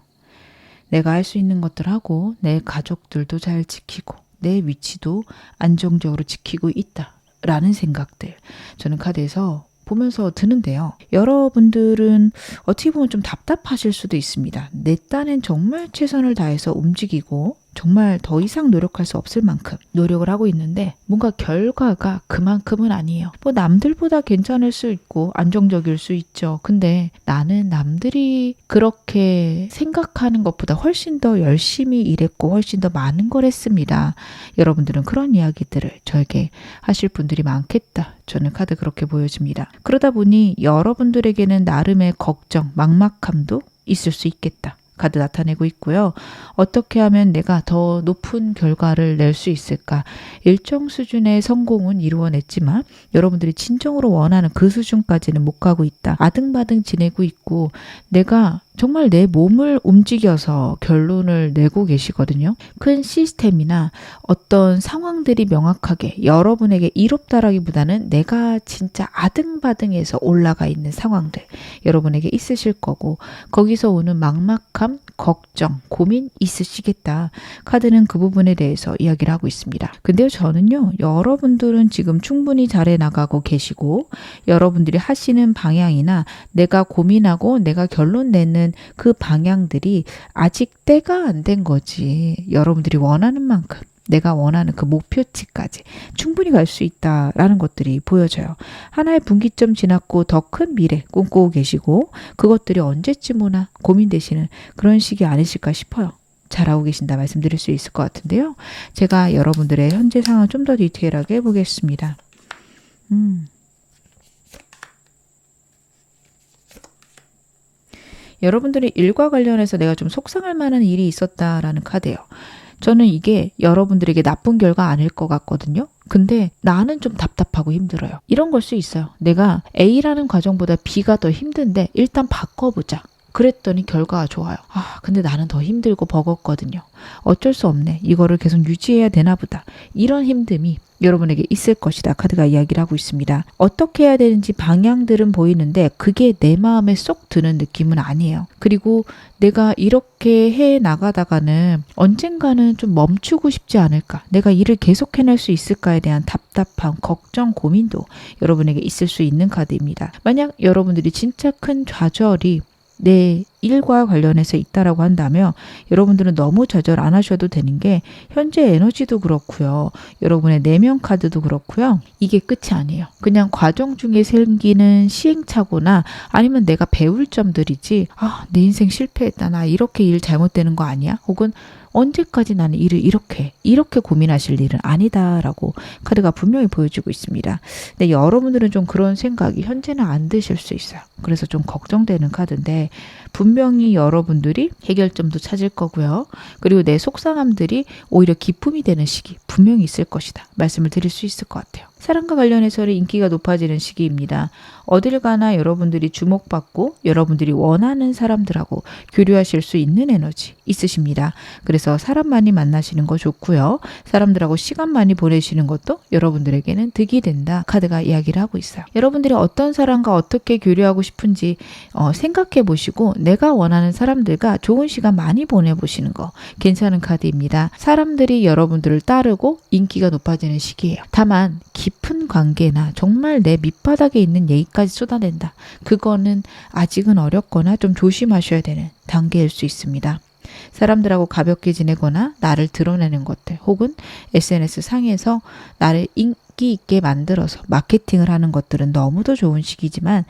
내가 할 수 있는 것들 하고 내 가족들도 잘 지키고 내 위치도 안정적으로 지키고 있다. 라는 생각들 저는 카드에서 보면서 드는데요. 여러분들은 어떻게 보면 좀 답답하실 수도 있습니다. 내 딴엔 정말 최선을 다해서 움직이고 정말 더 이상 노력할 수 없을 만큼 노력을 하고 있는데 뭔가 결과가 그만큼은 아니에요. 뭐 남들보다 괜찮을 수 있고 안정적일 수 있죠. 근데 나는 남들이 그렇게 생각하는 것보다 훨씬 더 열심히 일했고 훨씬 더 많은 걸 했습니다. 여러분들은 그런 이야기들을 저에게 하실 분들이 많겠다. 저는 카드 그렇게 보여집니다. 그러다 보니 여러분들에게는 나름의 걱정, 막막함도 있을 수 있겠다. 카드 나타내고 있고요. 어떻게 하면 내가 더 높은 결과를 낼 수 있을까? 일정 수준의 성공은 이루어냈지만 여러분들이 진정으로 원하는 그 수준까지는 못 가고 있다. 아등바등 지내고 있고 내가 정말 내 몸을 움직여서 결론을 내고 계시거든요. 큰 시스템이나 어떤 상황들이 명확하게 여러분에게 이롭다라기보다는 내가 진짜 아등바등해서 올라가 있는 상황들 여러분에게 있으실 거고 거기서 오는 막막함, 걱정, 고민 있으시겠다. 카드는 그 부분에 대해서 이야기를 하고 있습니다. 근데요, 저는요, 여러분들은 지금 충분히 잘해 나가고 계시고 여러분들이 하시는 방향이나 내가 고민하고 내가 결론 내는 그 방향들이 아직 때가 안 된 거지. 여러분들이 원하는 만큼 내가 원하는 그 목표치까지 충분히 갈 수 있다라는 것들이 보여져요. 하나의 분기점 지났고 더 큰 미래 꿈꾸고 계시고 그것들이 언제쯤 오나 고민되시는 그런 시기 아니실까 싶어요. 잘하고 계신다 말씀드릴 수 있을 것 같은데요. 제가 여러분들의 현재 상황을 좀 더 디테일하게 해보겠습니다. 여러분들의 일과 관련해서 내가 좀 속상할 만한 일이 있었다라는 카드예요. 저는 이게 여러분들에게 나쁜 결과 아닐 것 같거든요. 근데 나는 좀 답답하고 힘들어요. 이런 걸 수 있어요. 내가 A라는 과정보다 B가 더 힘든데 일단 바꿔보자. 그랬더니 결과가 좋아요. 근데 나는 더 힘들고 버겁거든요. 어쩔 수 없네. 이거를 계속 유지해야 되나 보다. 이런 힘듦이 여러분에게 있을 것이다. 카드가 이야기를 하고 있습니다. 어떻게 해야 되는지 방향들은 보이는데 그게 내 마음에 쏙 드는 느낌은 아니에요. 그리고 내가 이렇게 해 나가다가는 언젠가는 좀 멈추고 싶지 않을까? 내가 일을 계속 해낼 수 있을까에 대한 답답함, 걱정, 고민도 여러분에게 있을 수 있는 카드입니다. 만약 여러분들이 진짜 큰 좌절이 내 일과 관련해서 있다라고 한다면 여러분들은 너무 좌절 안 하셔도 되는 게 현재 에너지도 그렇고요. 여러분의 내면 카드도 그렇고요. 이게 끝이 아니에요. 그냥 과정 중에 생기는 시행착오나 아니면 내가 배울 점들이지 내 인생 실패했다. 나 이렇게 일 잘못되는 거 아니야? 혹은 언제까지 나는 일을 이렇게 고민하실 일은 아니다라고 카드가 분명히 보여주고 있습니다. 근데 여러분들은 좀 그런 생각이 현재는 안 드실 수 있어요. 그래서 좀 걱정되는 카드인데 분명히 여러분들이 해결점도 찾을 거고요. 그리고 내 속상함들이 오히려 기쁨이 되는 시기 분명히 있을 것이다. 말씀을 드릴 수 있을 것 같아요. 사람과 관련해서는 인기가 높아지는 시기입니다. 어딜 가나 여러분들이 주목받고 여러분들이 원하는 사람들하고 교류하실 수 있는 에너지 있으십니다. 그래서 사람 많이 만나시는 거 좋고요. 사람들하고 시간 많이 보내시는 것도 여러분들에게는 득이 된다. 카드가 이야기를 하고 있어요. 여러분들이 어떤 사람과 어떻게 교류하고 싶은지 생각해 보시고 내가 원하는 사람들과 좋은 시간 많이 보내보시는 거 괜찮은 카드입니다. 사람들이 여러분들을 따르고 인기가 높아지는 시기예요. 다만 깊은 관계나 정말 내 밑바닥에 있는 얘기까지 쏟아낸다. 그거는 아직은 어렵거나 좀 조심하셔야 되는 단계일 수 있습니다. 사람들하고 가볍게 지내거나 나를 드러내는 것들 혹은 SNS 상에서 나를 인기 있게 만들어서 마케팅을 하는 것들은 너무도 좋은 시기지만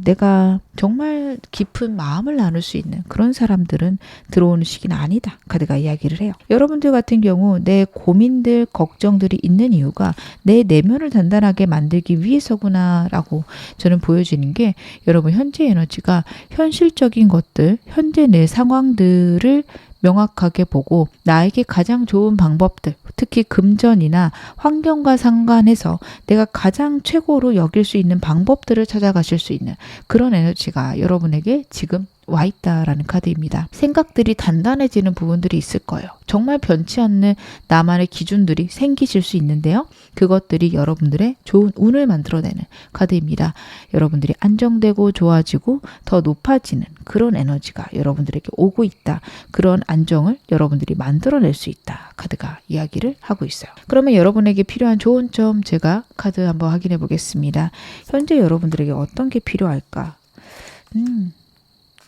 내가 정말 깊은 마음을 나눌 수 있는 그런 사람들은 들어오는 시기는 아니다. 카드가 이야기를 해요. 여러분들 같은 경우 내 고민들, 걱정들이 있는 이유가 내 내면을 단단하게 만들기 위해서구나 라고 저는 보여지는 게 여러분 현재 에너지가 현실적인 것들, 현재 내 상황들을 명확하게 보고 나에게 가장 좋은 방법들, 특히 금전이나 환경과 상관해서 내가 가장 최고로 여길 수 있는 방법들을 찾아가실 수 있는 그런 에너지가 여러분에게 지금 와 있다라는 카드입니다. 생각들이 단단해지는 부분들이 있을 거예요. 정말 변치 않는 나만의 기준들이 생기실 수 있는데요. 그것들이 여러분들의 좋은 운을 만들어내는 카드입니다. 여러분들이 안정되고 좋아지고 더 높아지는 그런 에너지가 여러분들에게 오고 있다. 그런 안정을 여러분들이 만들어낼 수 있다. 카드가 이야기를 하고 있어요. 그러면 여러분에게 필요한 좋은 점 제가 카드 한번 확인해 보겠습니다. 현재 여러분들에게 어떤 게 필요할까?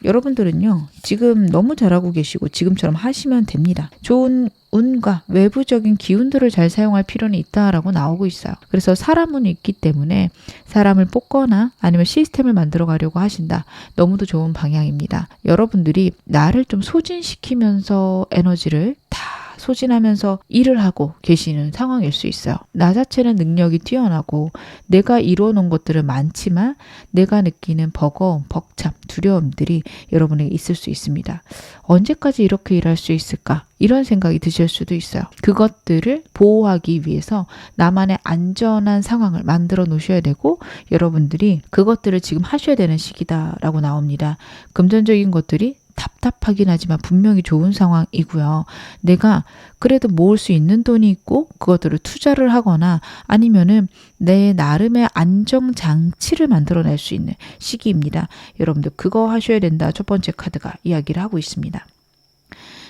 여러분들은요, 지금 너무 잘하고 계시고 지금처럼 하시면 됩니다. 좋은 운과 외부적인 기운들을 잘 사용할 필요는 있다라고 나오고 있어요. 그래서 사람은 있기 때문에 사람을 뽑거나 아니면 시스템을 만들어 가려고 하신다. 너무도 좋은 방향입니다. 여러분들이 나를 좀 소진시키면서 에너지를 다 소진하면서 일을 하고 계시는 상황일 수 있어요. 나 자체는 능력이 뛰어나고 내가 이루어놓은 것들은 많지만 내가 느끼는 버거움, 벅참, 두려움들이 여러분에게 있을 수 있습니다. 언제까지 이렇게 일할 수 있을까? 이런 생각이 드실 수도 있어요. 그것들을 보호하기 위해서 나만의 안전한 상황을 만들어 놓으셔야 되고 여러분들이 그것들을 지금 하셔야 되는 시기다라고 나옵니다. 금전적인 것들이 답답하긴 하지만 분명히 좋은 상황이고요. 내가 그래도 모을 수 있는 돈이 있고 그것들을 투자를 하거나 아니면은 내 나름의 안정장치를 만들어낼 수 있는 시기입니다. 여러분들 그거 하셔야 된다. 첫 번째 카드가 이야기를 하고 있습니다.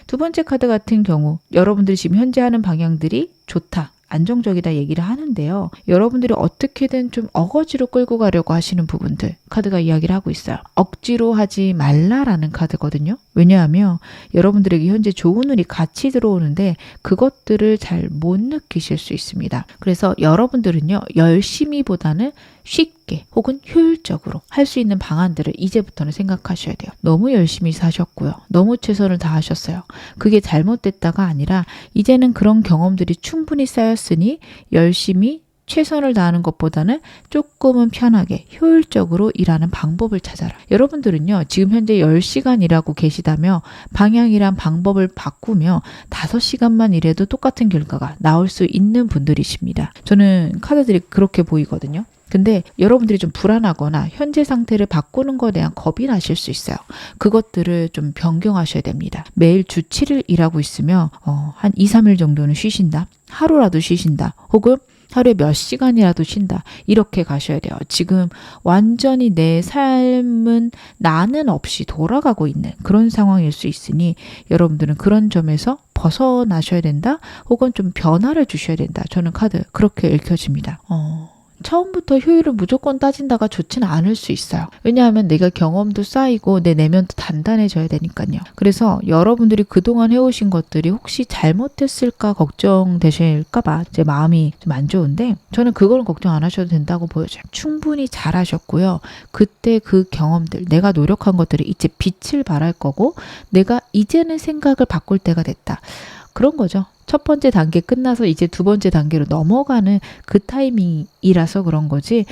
두 번째 카드 같은 경우 여러분들이 지금 현재 하는 방향들이 좋다. 안정적이다 얘기를 하는데요. 여러분들이 어떻게든 좀 어거지로 끌고 가려고 하시는 부분들 카드가 이야기를 하고 있어요. 억지로 하지 말라라는 카드거든요. 왜냐하면 여러분들에게 현재 좋은 운이 같이 들어오는데 그것들을 잘 못 느끼실 수 있습니다. 그래서 여러분들은요. 열심히보다는 쉽게 혹은 효율적으로 할 수 있는 방안들을 이제부터는 생각하셔야 돼요. 너무 열심히 사셨고요. 너무 최선을 다하셨어요. 그게 잘못됐다가 아니라 이제는 그런 경험들이 충분히 쌓였으니 열심히 최선을 다하는 것보다는 조금은 편하게 효율적으로 일하는 방법을 찾아라. 여러분들은요. 지금 현재 10시간 일하고 계시다며 방향이란 방법을 바꾸며 5시간만 일해도 똑같은 결과가 나올 수 있는 분들이십니다. 저는 카드들이 그렇게 보이거든요. 근데 여러분들이 좀 불안하거나 현재 상태를 바꾸는 것에 대한 겁이 나실 수 있어요. 그것들을 좀 변경하셔야 됩니다. 매일 주 7일 일하고 있으면 한 2, 3일 정도는 쉬신다. 하루라도 쉬신다. 혹은 하루에 몇 시간이라도 쉰다. 이렇게 가셔야 돼요. 지금 완전히 내 삶은 나는 없이 돌아가고 있는 그런 상황일 수 있으니 여러분들은 그런 점에서 벗어나셔야 된다. 혹은 좀 변화를 주셔야 된다. 저는 카드 그렇게 읽혀집니다. 처음부터 효율을 무조건 따진다가 좋지는 않을 수 있어요. 왜냐하면 내가 경험도 쌓이고 내 내면도 단단해져야 되니까요. 그래서 여러분들이 그동안 해오신 것들이 혹시 잘못했을까 걱정되실까봐 제 마음이 좀 안 좋은데 저는 그거는 걱정 안 하셔도 된다고 보여져요. 충분히 잘하셨고요. 그때 그 경험들, 내가 노력한 것들이 이제 빛을 발할 거고 내가 이제는 생각을 바꿀 때가 됐다. 그런 거죠. 첫 번째 단계 끝나서 이제 두 번째 단계로 넘어가는 그 타이밍이라서 그런 거지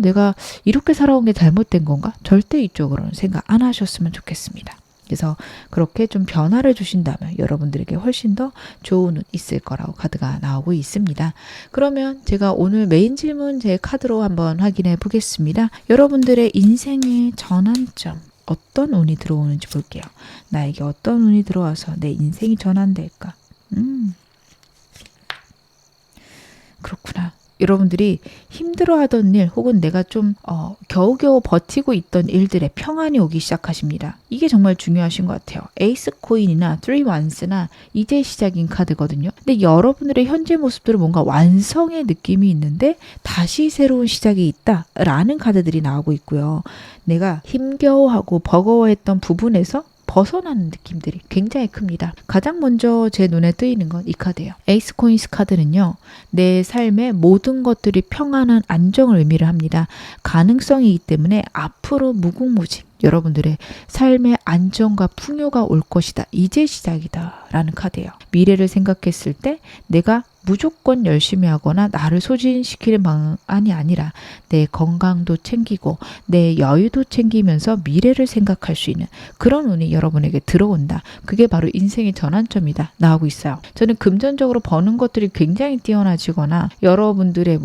내가 이렇게 살아온 게 잘못된 건가? 절대 이쪽으로는 생각 안 하셨으면 좋겠습니다. 그래서 그렇게 좀 변화를 주신다면 여러분들에게 훨씬 더 좋은 운 있을 거라고 카드가 나오고 있습니다. 그러면 제가 오늘 메인 질문 제 카드로 한번 확인해 보겠습니다. 여러분들의 인생의 전환점, 어떤 운이 들어오는지 볼게요. 나에게 어떤 운이 들어와서 내 인생이 전환될까? 그렇구나. 여러분들이 힘들어하던 일 혹은 내가 좀 겨우겨우 버티고 있던 일들에 평안이 오기 시작하십니다. 이게 정말 중요하신 것 같아요. 에이스 코인이나 3 완스나 이제 시작인 카드거든요. 근데 여러분들의 현재 모습들은 뭔가 완성의 느낌이 있는데 다시 새로운 시작이 있다라는 카드들이 나오고 있고요. 내가 힘겨워하고 버거워했던 부분에서 벗어나는 느낌들이 굉장히 큽니다. 가장 먼저 제 눈에 뜨이는 건 이 카드예요. 에이스 코인스 카드는요. 내 삶의 모든 것들이 평안한 안정을 의미를 합니다. 가능성이기 때문에 앞으로 무궁무진 여러분들의 삶의 안정과 풍요가 올 것이다. 이제 시작이다 라는 카드예요. 미래를 생각했을 때 내가 무조건 열심히 하거나 나를 소진시키는 방안이 아니라 내 건강도 챙기고 내 여유도 챙기면서 미래를 생각할 수 있는 그런 운이 여러분에게 들어온다. 그게 바로 인생의 전환점이다 나오고 있어요. 저는 금전적으로 버는 것들이 굉장히 뛰어나지거나 여러분들의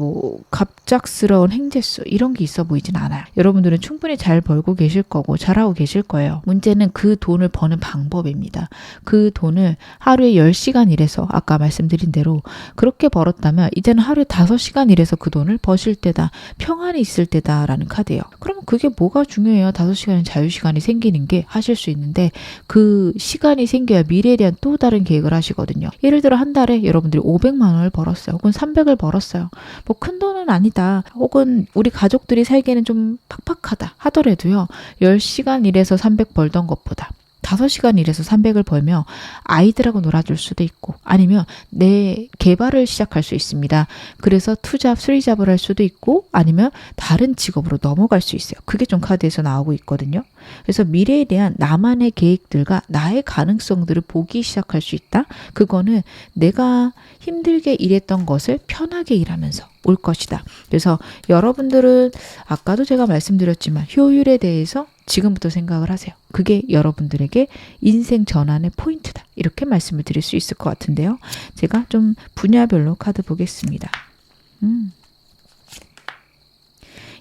갑작스러운 행재수 이런 게 있어 보이진 않아요. 여러분들은 충분히 잘 벌고 계실 거고 잘하고 계실 거예요. 문제는 그 돈을 버는 방법입니다. 그 돈을 하루에 10시간 일해서 아까 말씀드린 대로 그렇게 벌었다면 이제는 하루에 5시간 일해서 그 돈을 버실 때다. 평안이 있을 때다라는 카드예요. 그러면 그게 뭐가 중요해요? 5시간의 자유시간이 생기는 게 하실 수 있는데 그 시간이 생겨야 미래에 대한 또 다른 계획을 하시거든요. 예를 들어 한 달에 여러분들이 500만 원을 벌었어요. 혹은 300을 벌었어요. 뭐 큰 돈은 아니다. 혹은 우리 가족들이 살기에는 좀 팍팍하다 하더라도요. 10시간 일해서 300 벌던 것보다 5시간 일해서 300을 벌며 아이들하고 놀아줄 수도 있고 아니면 내 개발을 시작할 수 있습니다. 그래서 투잡, 쓰리잡을 할 수도 있고 아니면 다른 직업으로 넘어갈 수 있어요. 그게 좀 카드에서 나오고 있거든요. 그래서 미래에 대한 나만의 계획들과 나의 가능성들을 보기 시작할 수 있다. 그거는 내가 힘들게 일했던 것을 편하게 일하면서 올 것이다. 그래서 여러분들은 아까도 제가 말씀드렸지만 효율에 대해서 지금부터 생각을 하세요. 그게 여러분들에게 인생 전환의 포인트다. 이렇게 말씀을 드릴 수 있을 것 같은데요. 제가 좀 분야별로 카드 보겠습니다.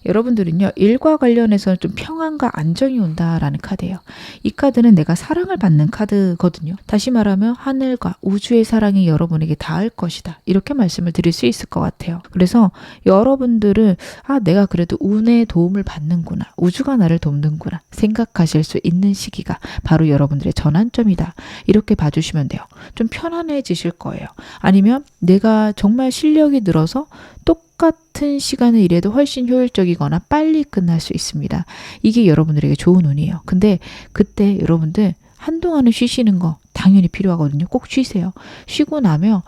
여러분들은요. 일과 관련해서는 좀 평안과 안정이 온다라는 카드예요. 이 카드는 내가 사랑을 받는 카드거든요. 다시 말하면 하늘과 우주의 사랑이 여러분에게 닿을 것이다. 이렇게 말씀을 드릴 수 있을 것 같아요. 그래서 여러분들은 내가 그래도 운의 도움을 받는구나. 우주가 나를 돕는구나. 생각하실 수 있는 시기가 바로 여러분들의 전환점이다. 이렇게 봐주시면 돼요. 좀 편안해지실 거예요. 아니면 내가 정말 실력이 늘어서 똑같은 시간을 일해도 훨씬 효율적이거나 빨리 끝날 수 있습니다. 이게 여러분들에게 좋은 운이에요. 근데 그때 여러분들 한동안은 쉬시는 거 당연히 필요하거든요. 꼭 쉬세요. 쉬고 나면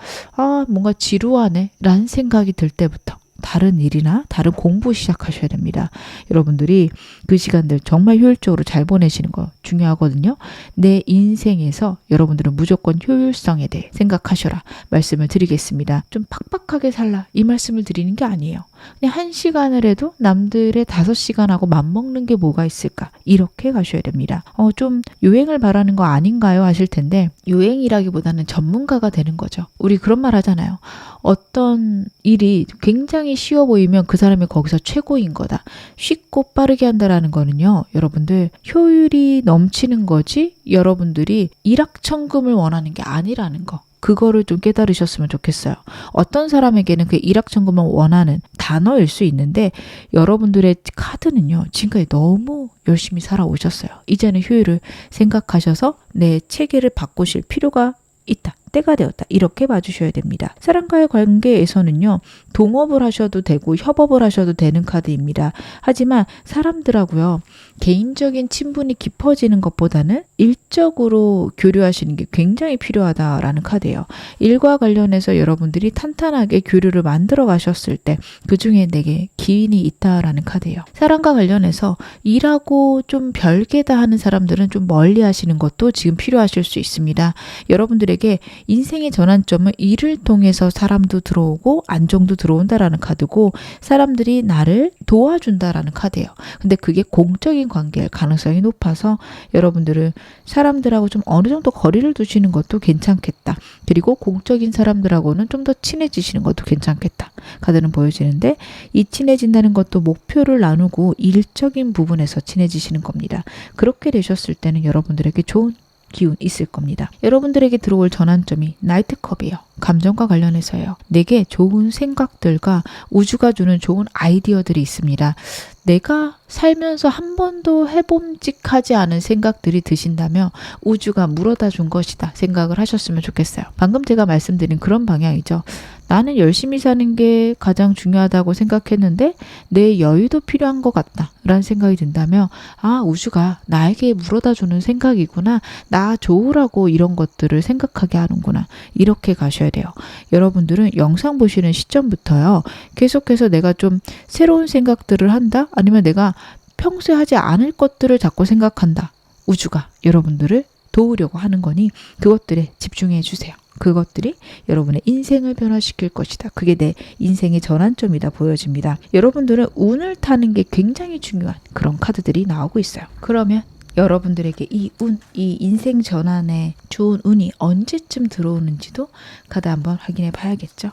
뭔가 지루하네 라는 생각이 들 때부터 다른 일이나 다른 공부 시작하셔야 됩니다. 여러분들이 그 시간들 정말 효율적으로 잘 보내시는 거 중요하거든요. 내 인생에서 여러분들은 무조건 효율성에 대해 생각하셔라 말씀을 드리겠습니다. 좀 팍팍하게 살라 이 말씀을 드리는 게 아니에요. 그냥 1시간을 해도 남들의 5시간하고 맞먹는 게 뭐가 있을까 이렇게 가셔야 됩니다. 좀 유행을 바라는 거 아닌가요 하실 텐데 유행이라기보다는 전문가가 되는 거죠. 우리 그런 말 하잖아요. 어떤 일이 굉장히 쉬워 보이면 그 사람이 거기서 최고인 거다. 쉽고 빠르게 한다라는 거는요. 여러분들 효율이 넘치는 거지 여러분들이 일확천금을 원하는 게 아니라는 거. 그거를 좀 깨달으셨으면 좋겠어요. 어떤 사람에게는 그 일확천금을 원하는 단어일 수 있는데 여러분들의 카드는요. 지금까지 너무 열심히 살아오셨어요. 이제는 효율을 생각하셔서 내 체계를 바꾸실 필요가 있다. 때가 되었다. 이렇게 봐주셔야 됩니다. 사람과의 관계에서는요. 동업을 하셔도 되고 협업을 하셔도 되는 카드입니다. 하지만 사람들하고요. 개인적인 친분이 깊어지는 것보다는 일적으로 교류하시는 게 굉장히 필요하다라는 카드예요. 일과 관련해서 여러분들이 탄탄하게 교류를 만들어 가셨을 때 그중에 내게 기인이 있다라는 카드예요. 사람과 관련해서 일하고 좀 별개다 하는 사람들은 좀 멀리 하시는 것도 지금 필요하실 수 있습니다. 여러분들에게 인생의 전환점은 일을 통해서 사람도 들어오고 안정도 들어온다라는 카드고 사람들이 나를 도와준다라는 카드예요. 근데 그게 공적인 관계일 가능성이 높아서 여러분들은 사람들하고 좀 어느 정도 거리를 두시는 것도 괜찮겠다. 그리고 공적인 사람들하고는 좀 더 친해지시는 것도 괜찮겠다. 카드는 보여지는데 이 친해진다는 것도 목표를 나누고 일적인 부분에서 친해지시는 겁니다. 그렇게 되셨을 때는 여러분들에게 좋은 기운 있을 겁니다. 여러분들에게 들어올 전환점이 나이트컵이에요. 감정과 관련해서요. 내게 좋은 생각들과 우주가 주는 좋은 아이디어들이 있습니다. 내가 살면서 한 번도 해봄직하지 않은 생각들이 드신다면 우주가 물어다 준 것이다 생각을 하셨으면 좋겠어요. 방금 제가 말씀드린 그런 방향이죠. 나는 열심히 사는 게 가장 중요하다고 생각했는데 내 여유도 필요한 것 같다 라는 생각이 든다면 아, 우주가 나에게 물어다 주는 생각이구나. 나 좋으라고 이런 것들을 생각하게 하는구나. 이렇게 가셔야 돼요. 여러분들은 영상 보시는 시점부터요. 계속해서 내가 좀 새로운 생각들을 한다? 아니면 내가 평소에 하지 않을 것들을 자꾸 생각한다. 우주가 여러분들을 도우려고 하는 거니 그것들에 집중해 주세요. 그것들이 여러분의 인생을 변화시킬 것이다. 그게 내 인생의 전환점이다 보여집니다. 여러분들은 운을 타는 게 굉장히 중요한 그런 카드들이 나오고 있어요. 그러면 여러분들에게 이 운, 이 인생 전환에 좋은 운이 언제쯤 들어오는지도 카드 한번 확인해 봐야겠죠.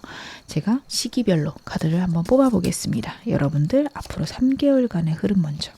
제가 시기별로 카드를 한번 뽑아 보겠습니다. 여러분들 앞으로 3개월간의 흐름 먼저.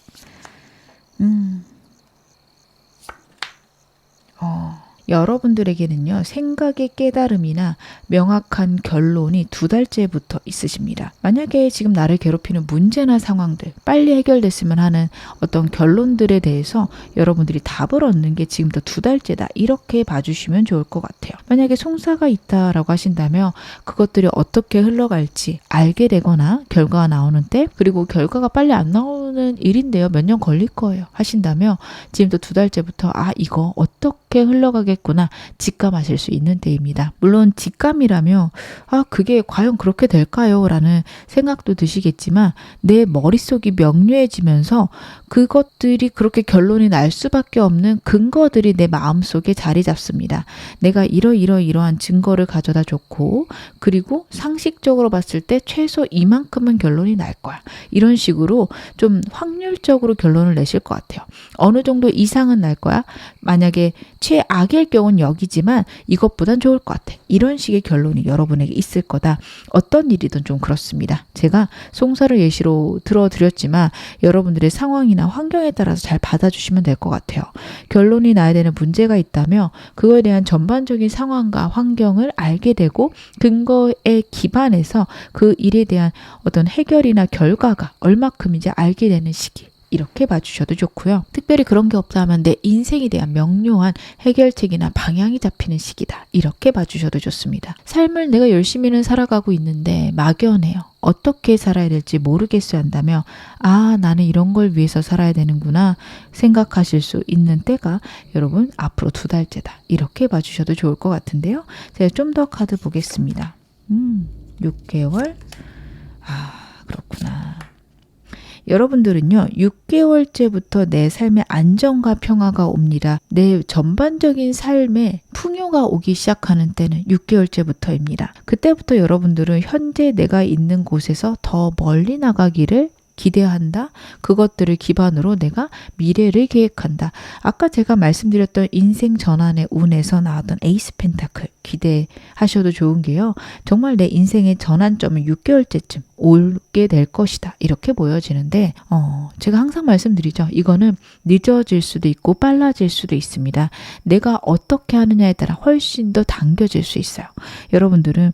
여러분들에게는요, 생각의 깨달음이나 명확한 결론이 2달째부터 있으십니다. 만약에 지금 나를 괴롭히는 문제나 상황들, 빨리 해결됐으면 하는 어떤 결론들에 대해서 여러분들이 답을 얻는 게 지금부터 2달째다. 이렇게 봐주시면 좋을 것 같아요. 만약에 송사가 있다라고 하신다면 그것들이 어떻게 흘러갈지 알게 되거나 결과가 나오는 때, 그리고 결과가 빨리 안 나오는 일인데요. 몇 년 걸릴 거예요. 하신다면 지금부터 2달째부터 아, 이거 어떻게 흘러가겠구나 직감하실 수 있는 때입니다. 물론 직감이라면 아, 그게 과연 그렇게 될까요? 라는 생각도 드시겠지만 내 머릿속이 명료해지면서 그것들이 그렇게 결론이 날 수밖에 없는 근거들이 내 마음속에 자리 잡습니다. 내가 이러한 증거를 가져다 줬고 그리고 상식적으로 봤을 때 최소 이만큼은 결론이 날 거야. 이런 식으로 좀 확률적으로 결론을 내실 것 같아요. 어느 정도 이상은 날 거야. 만약에 최악일 경우는 여기지만 이것보단 좋을 것 같아. 이런 식의 결론이 여러분에게 있을 거다. 어떤 일이든 좀 그렇습니다. 제가 송사를 예시로 들어드렸지만 여러분들의 상황이나 환경에 따라서 잘 받아주시면 될 것 같아요. 결론이 나야 되는 문제가 있다면 그거에 대한 전반적인 상황과 환경을 알게 되고 근거에 기반해서 그 일에 대한 어떤 해결이나 결과가 얼마큼인지 알게 되는 시기. 이렇게 봐주셔도 좋고요. 특별히 그런 게 없다 하면 내 인생에 대한 명료한 해결책이나 방향이 잡히는 시기다. 이렇게 봐주셔도 좋습니다. 삶을 내가 열심히는 살아가고 있는데 막연해요. 어떻게 살아야 될지 모르겠어야 한다면 아, 나는 이런 걸 위해서 살아야 되는구나 생각하실 수 있는 때가 여러분 앞으로 2달째다. 이렇게 봐주셔도 좋을 것 같은데요. 제가 좀 더 카드 보겠습니다. 6개월? 아, 그렇구나. 여러분들은요, 6개월째부터 내 삶에 안정과 평화가 옵니다. 내 전반적인 삶에 풍요가 오기 시작하는 때는 6개월째부터입니다. 그때부터 여러분들은 현재 내가 있는 곳에서 더 멀리 나가기를 기대한다. 그것들을 기반으로 내가 미래를 계획한다. 아까 제가 말씀드렸던 인생 전환의 운에서 나왔던 에이스 펜타클 기대하셔도 좋은 게요. 정말 내 인생의 전환점은 6개월째쯤 오게 될 것이다. 이렇게 보여지는데 제가 항상 말씀드리죠. 이거는 늦어질 수도 있고 빨라질 수도 있습니다. 내가 어떻게 하느냐에 따라 훨씬 더 당겨질 수 있어요. 여러분들은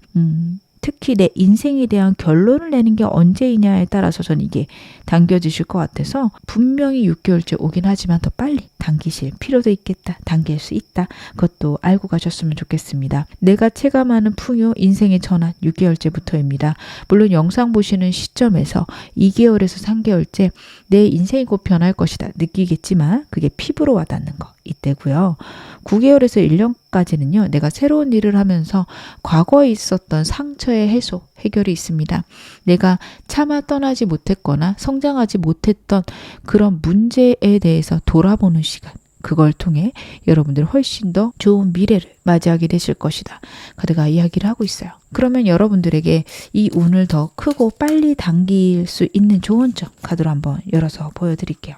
특히 내 인생에 대한 결론을 내는 게 언제이냐에 따라서 저는 이게 당겨지실 것 같아서 분명히 6개월째 오긴 하지만 더 빨리 당기실 필요도 있겠다. 당길 수 있다. 그것도 알고 가셨으면 좋겠습니다. 내가 체감하는 풍요, 인생의 전환 6개월째부터입니다. 물론 영상 보시는 시점에서 2개월에서 3개월째 내 인생이 곧 변할 것이다. 느끼겠지만 그게 피부로 와닿는 거 이때고요. 9개월에서 1년까지는요. 내가 새로운 일을 하면서 과거에 있었던 상처의 해소, 해결이 있습니다. 내가 차마 떠나지 못했거나 성장하지 못했던 그런 문제에 대해서 돌아보는 시간. 그걸 통해 여러분들 훨씬 더 좋은 미래를 맞이하게 되실 것이다. 카드가 이야기를 하고 있어요. 그러면 여러분들에게 이 운을 더 크고 빨리 당길 수 있는 조언점 카드로 한번 열어서 보여드릴게요.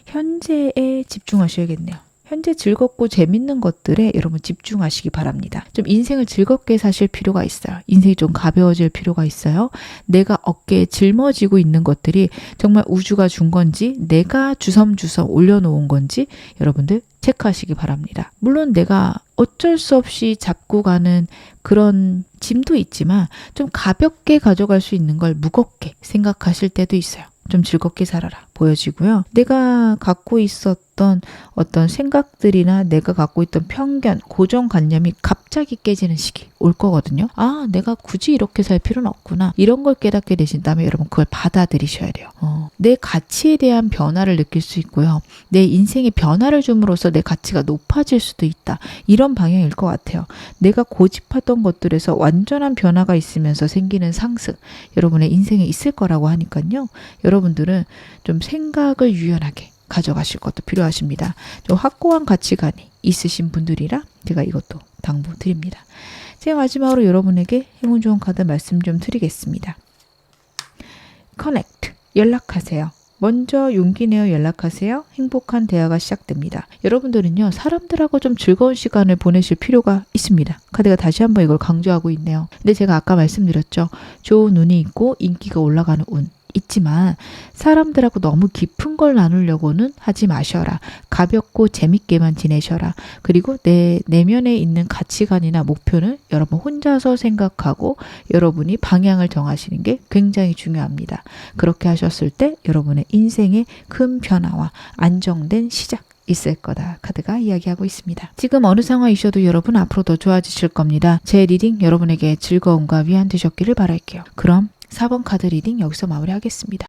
현재에 집중하셔야겠네요. 현재 즐겁고 재밌는 것들에 여러분 집중하시기 바랍니다. 좀 인생을 즐겁게 사실 필요가 있어요. 인생이 좀 가벼워질 필요가 있어요. 내가 어깨에 짊어지고 있는 것들이 정말 우주가 준 건지 내가 주섬주섬 올려놓은 건지 여러분들 체크하시기 바랍니다. 물론 내가 어쩔 수 없이 잡고 가는 그런 짐도 있지만 좀 가볍게 가져갈 수 있는 걸 무겁게 생각하실 때도 있어요. 좀 즐겁게 살아라 보여지고요. 내가 갖고 있었던 어떤 생각들이나 내가 갖고 있던 편견, 고정관념이 갑자기 깨지는 시기 올 거거든요. 아, 내가 굳이 이렇게 살 필요는 없구나. 이런 걸 깨닫게 되신 다음에 여러분 그걸 받아들이셔야 돼요. 내 가치에 대한 변화를 느낄 수 있고요. 내 인생의 변화를 줌으로써 내 가치가 높아질 수도 있다. 이런 방향일 것 같아요. 내가 고집하던 것들에서 완전한 변화가 있으면서 생기는 상승 여러분의 인생에 있을 거라고 하니까요. 여러분들은 좀 생각을 유연하게 가져가실 것도 필요하십니다. 좀 확고한 가치관이 있으신 분들이라 제가 이것도 당부드립니다. 제가 마지막으로 여러분에게 행운 좋은 카드 말씀 좀 드리겠습니다. 커넥트, 연락하세요. 먼저 용기 내어 연락하세요. 행복한 대화가 시작됩니다. 여러분들은요, 사람들하고 좀 즐거운 시간을 보내실 필요가 있습니다. 카드가 다시 한번 이걸 강조하고 있네요. 근데 제가 아까 말씀드렸죠. 좋은 운이 있고 인기가 올라가는 운. 있지만 사람들하고 너무 깊은 걸 나누려고는 하지 마셔라. 가볍고 재밌게만 지내셔라. 그리고 내 내면에 있는 가치관이나 목표는 여러분 혼자서 생각하고 여러분이 방향을 정하시는 게 굉장히 중요합니다. 그렇게 하셨을 때 여러분의 인생에 큰 변화와 안정된 시작 있을 거다. 카드가 이야기하고 있습니다. 지금 어느 상황이셔도 여러분 앞으로 더 좋아지실 겁니다. 제 리딩 여러분에게 즐거움과 위안 되셨기를 바랄게요. 그럼 4번 카드 리딩 여기서 마무리하겠습니다.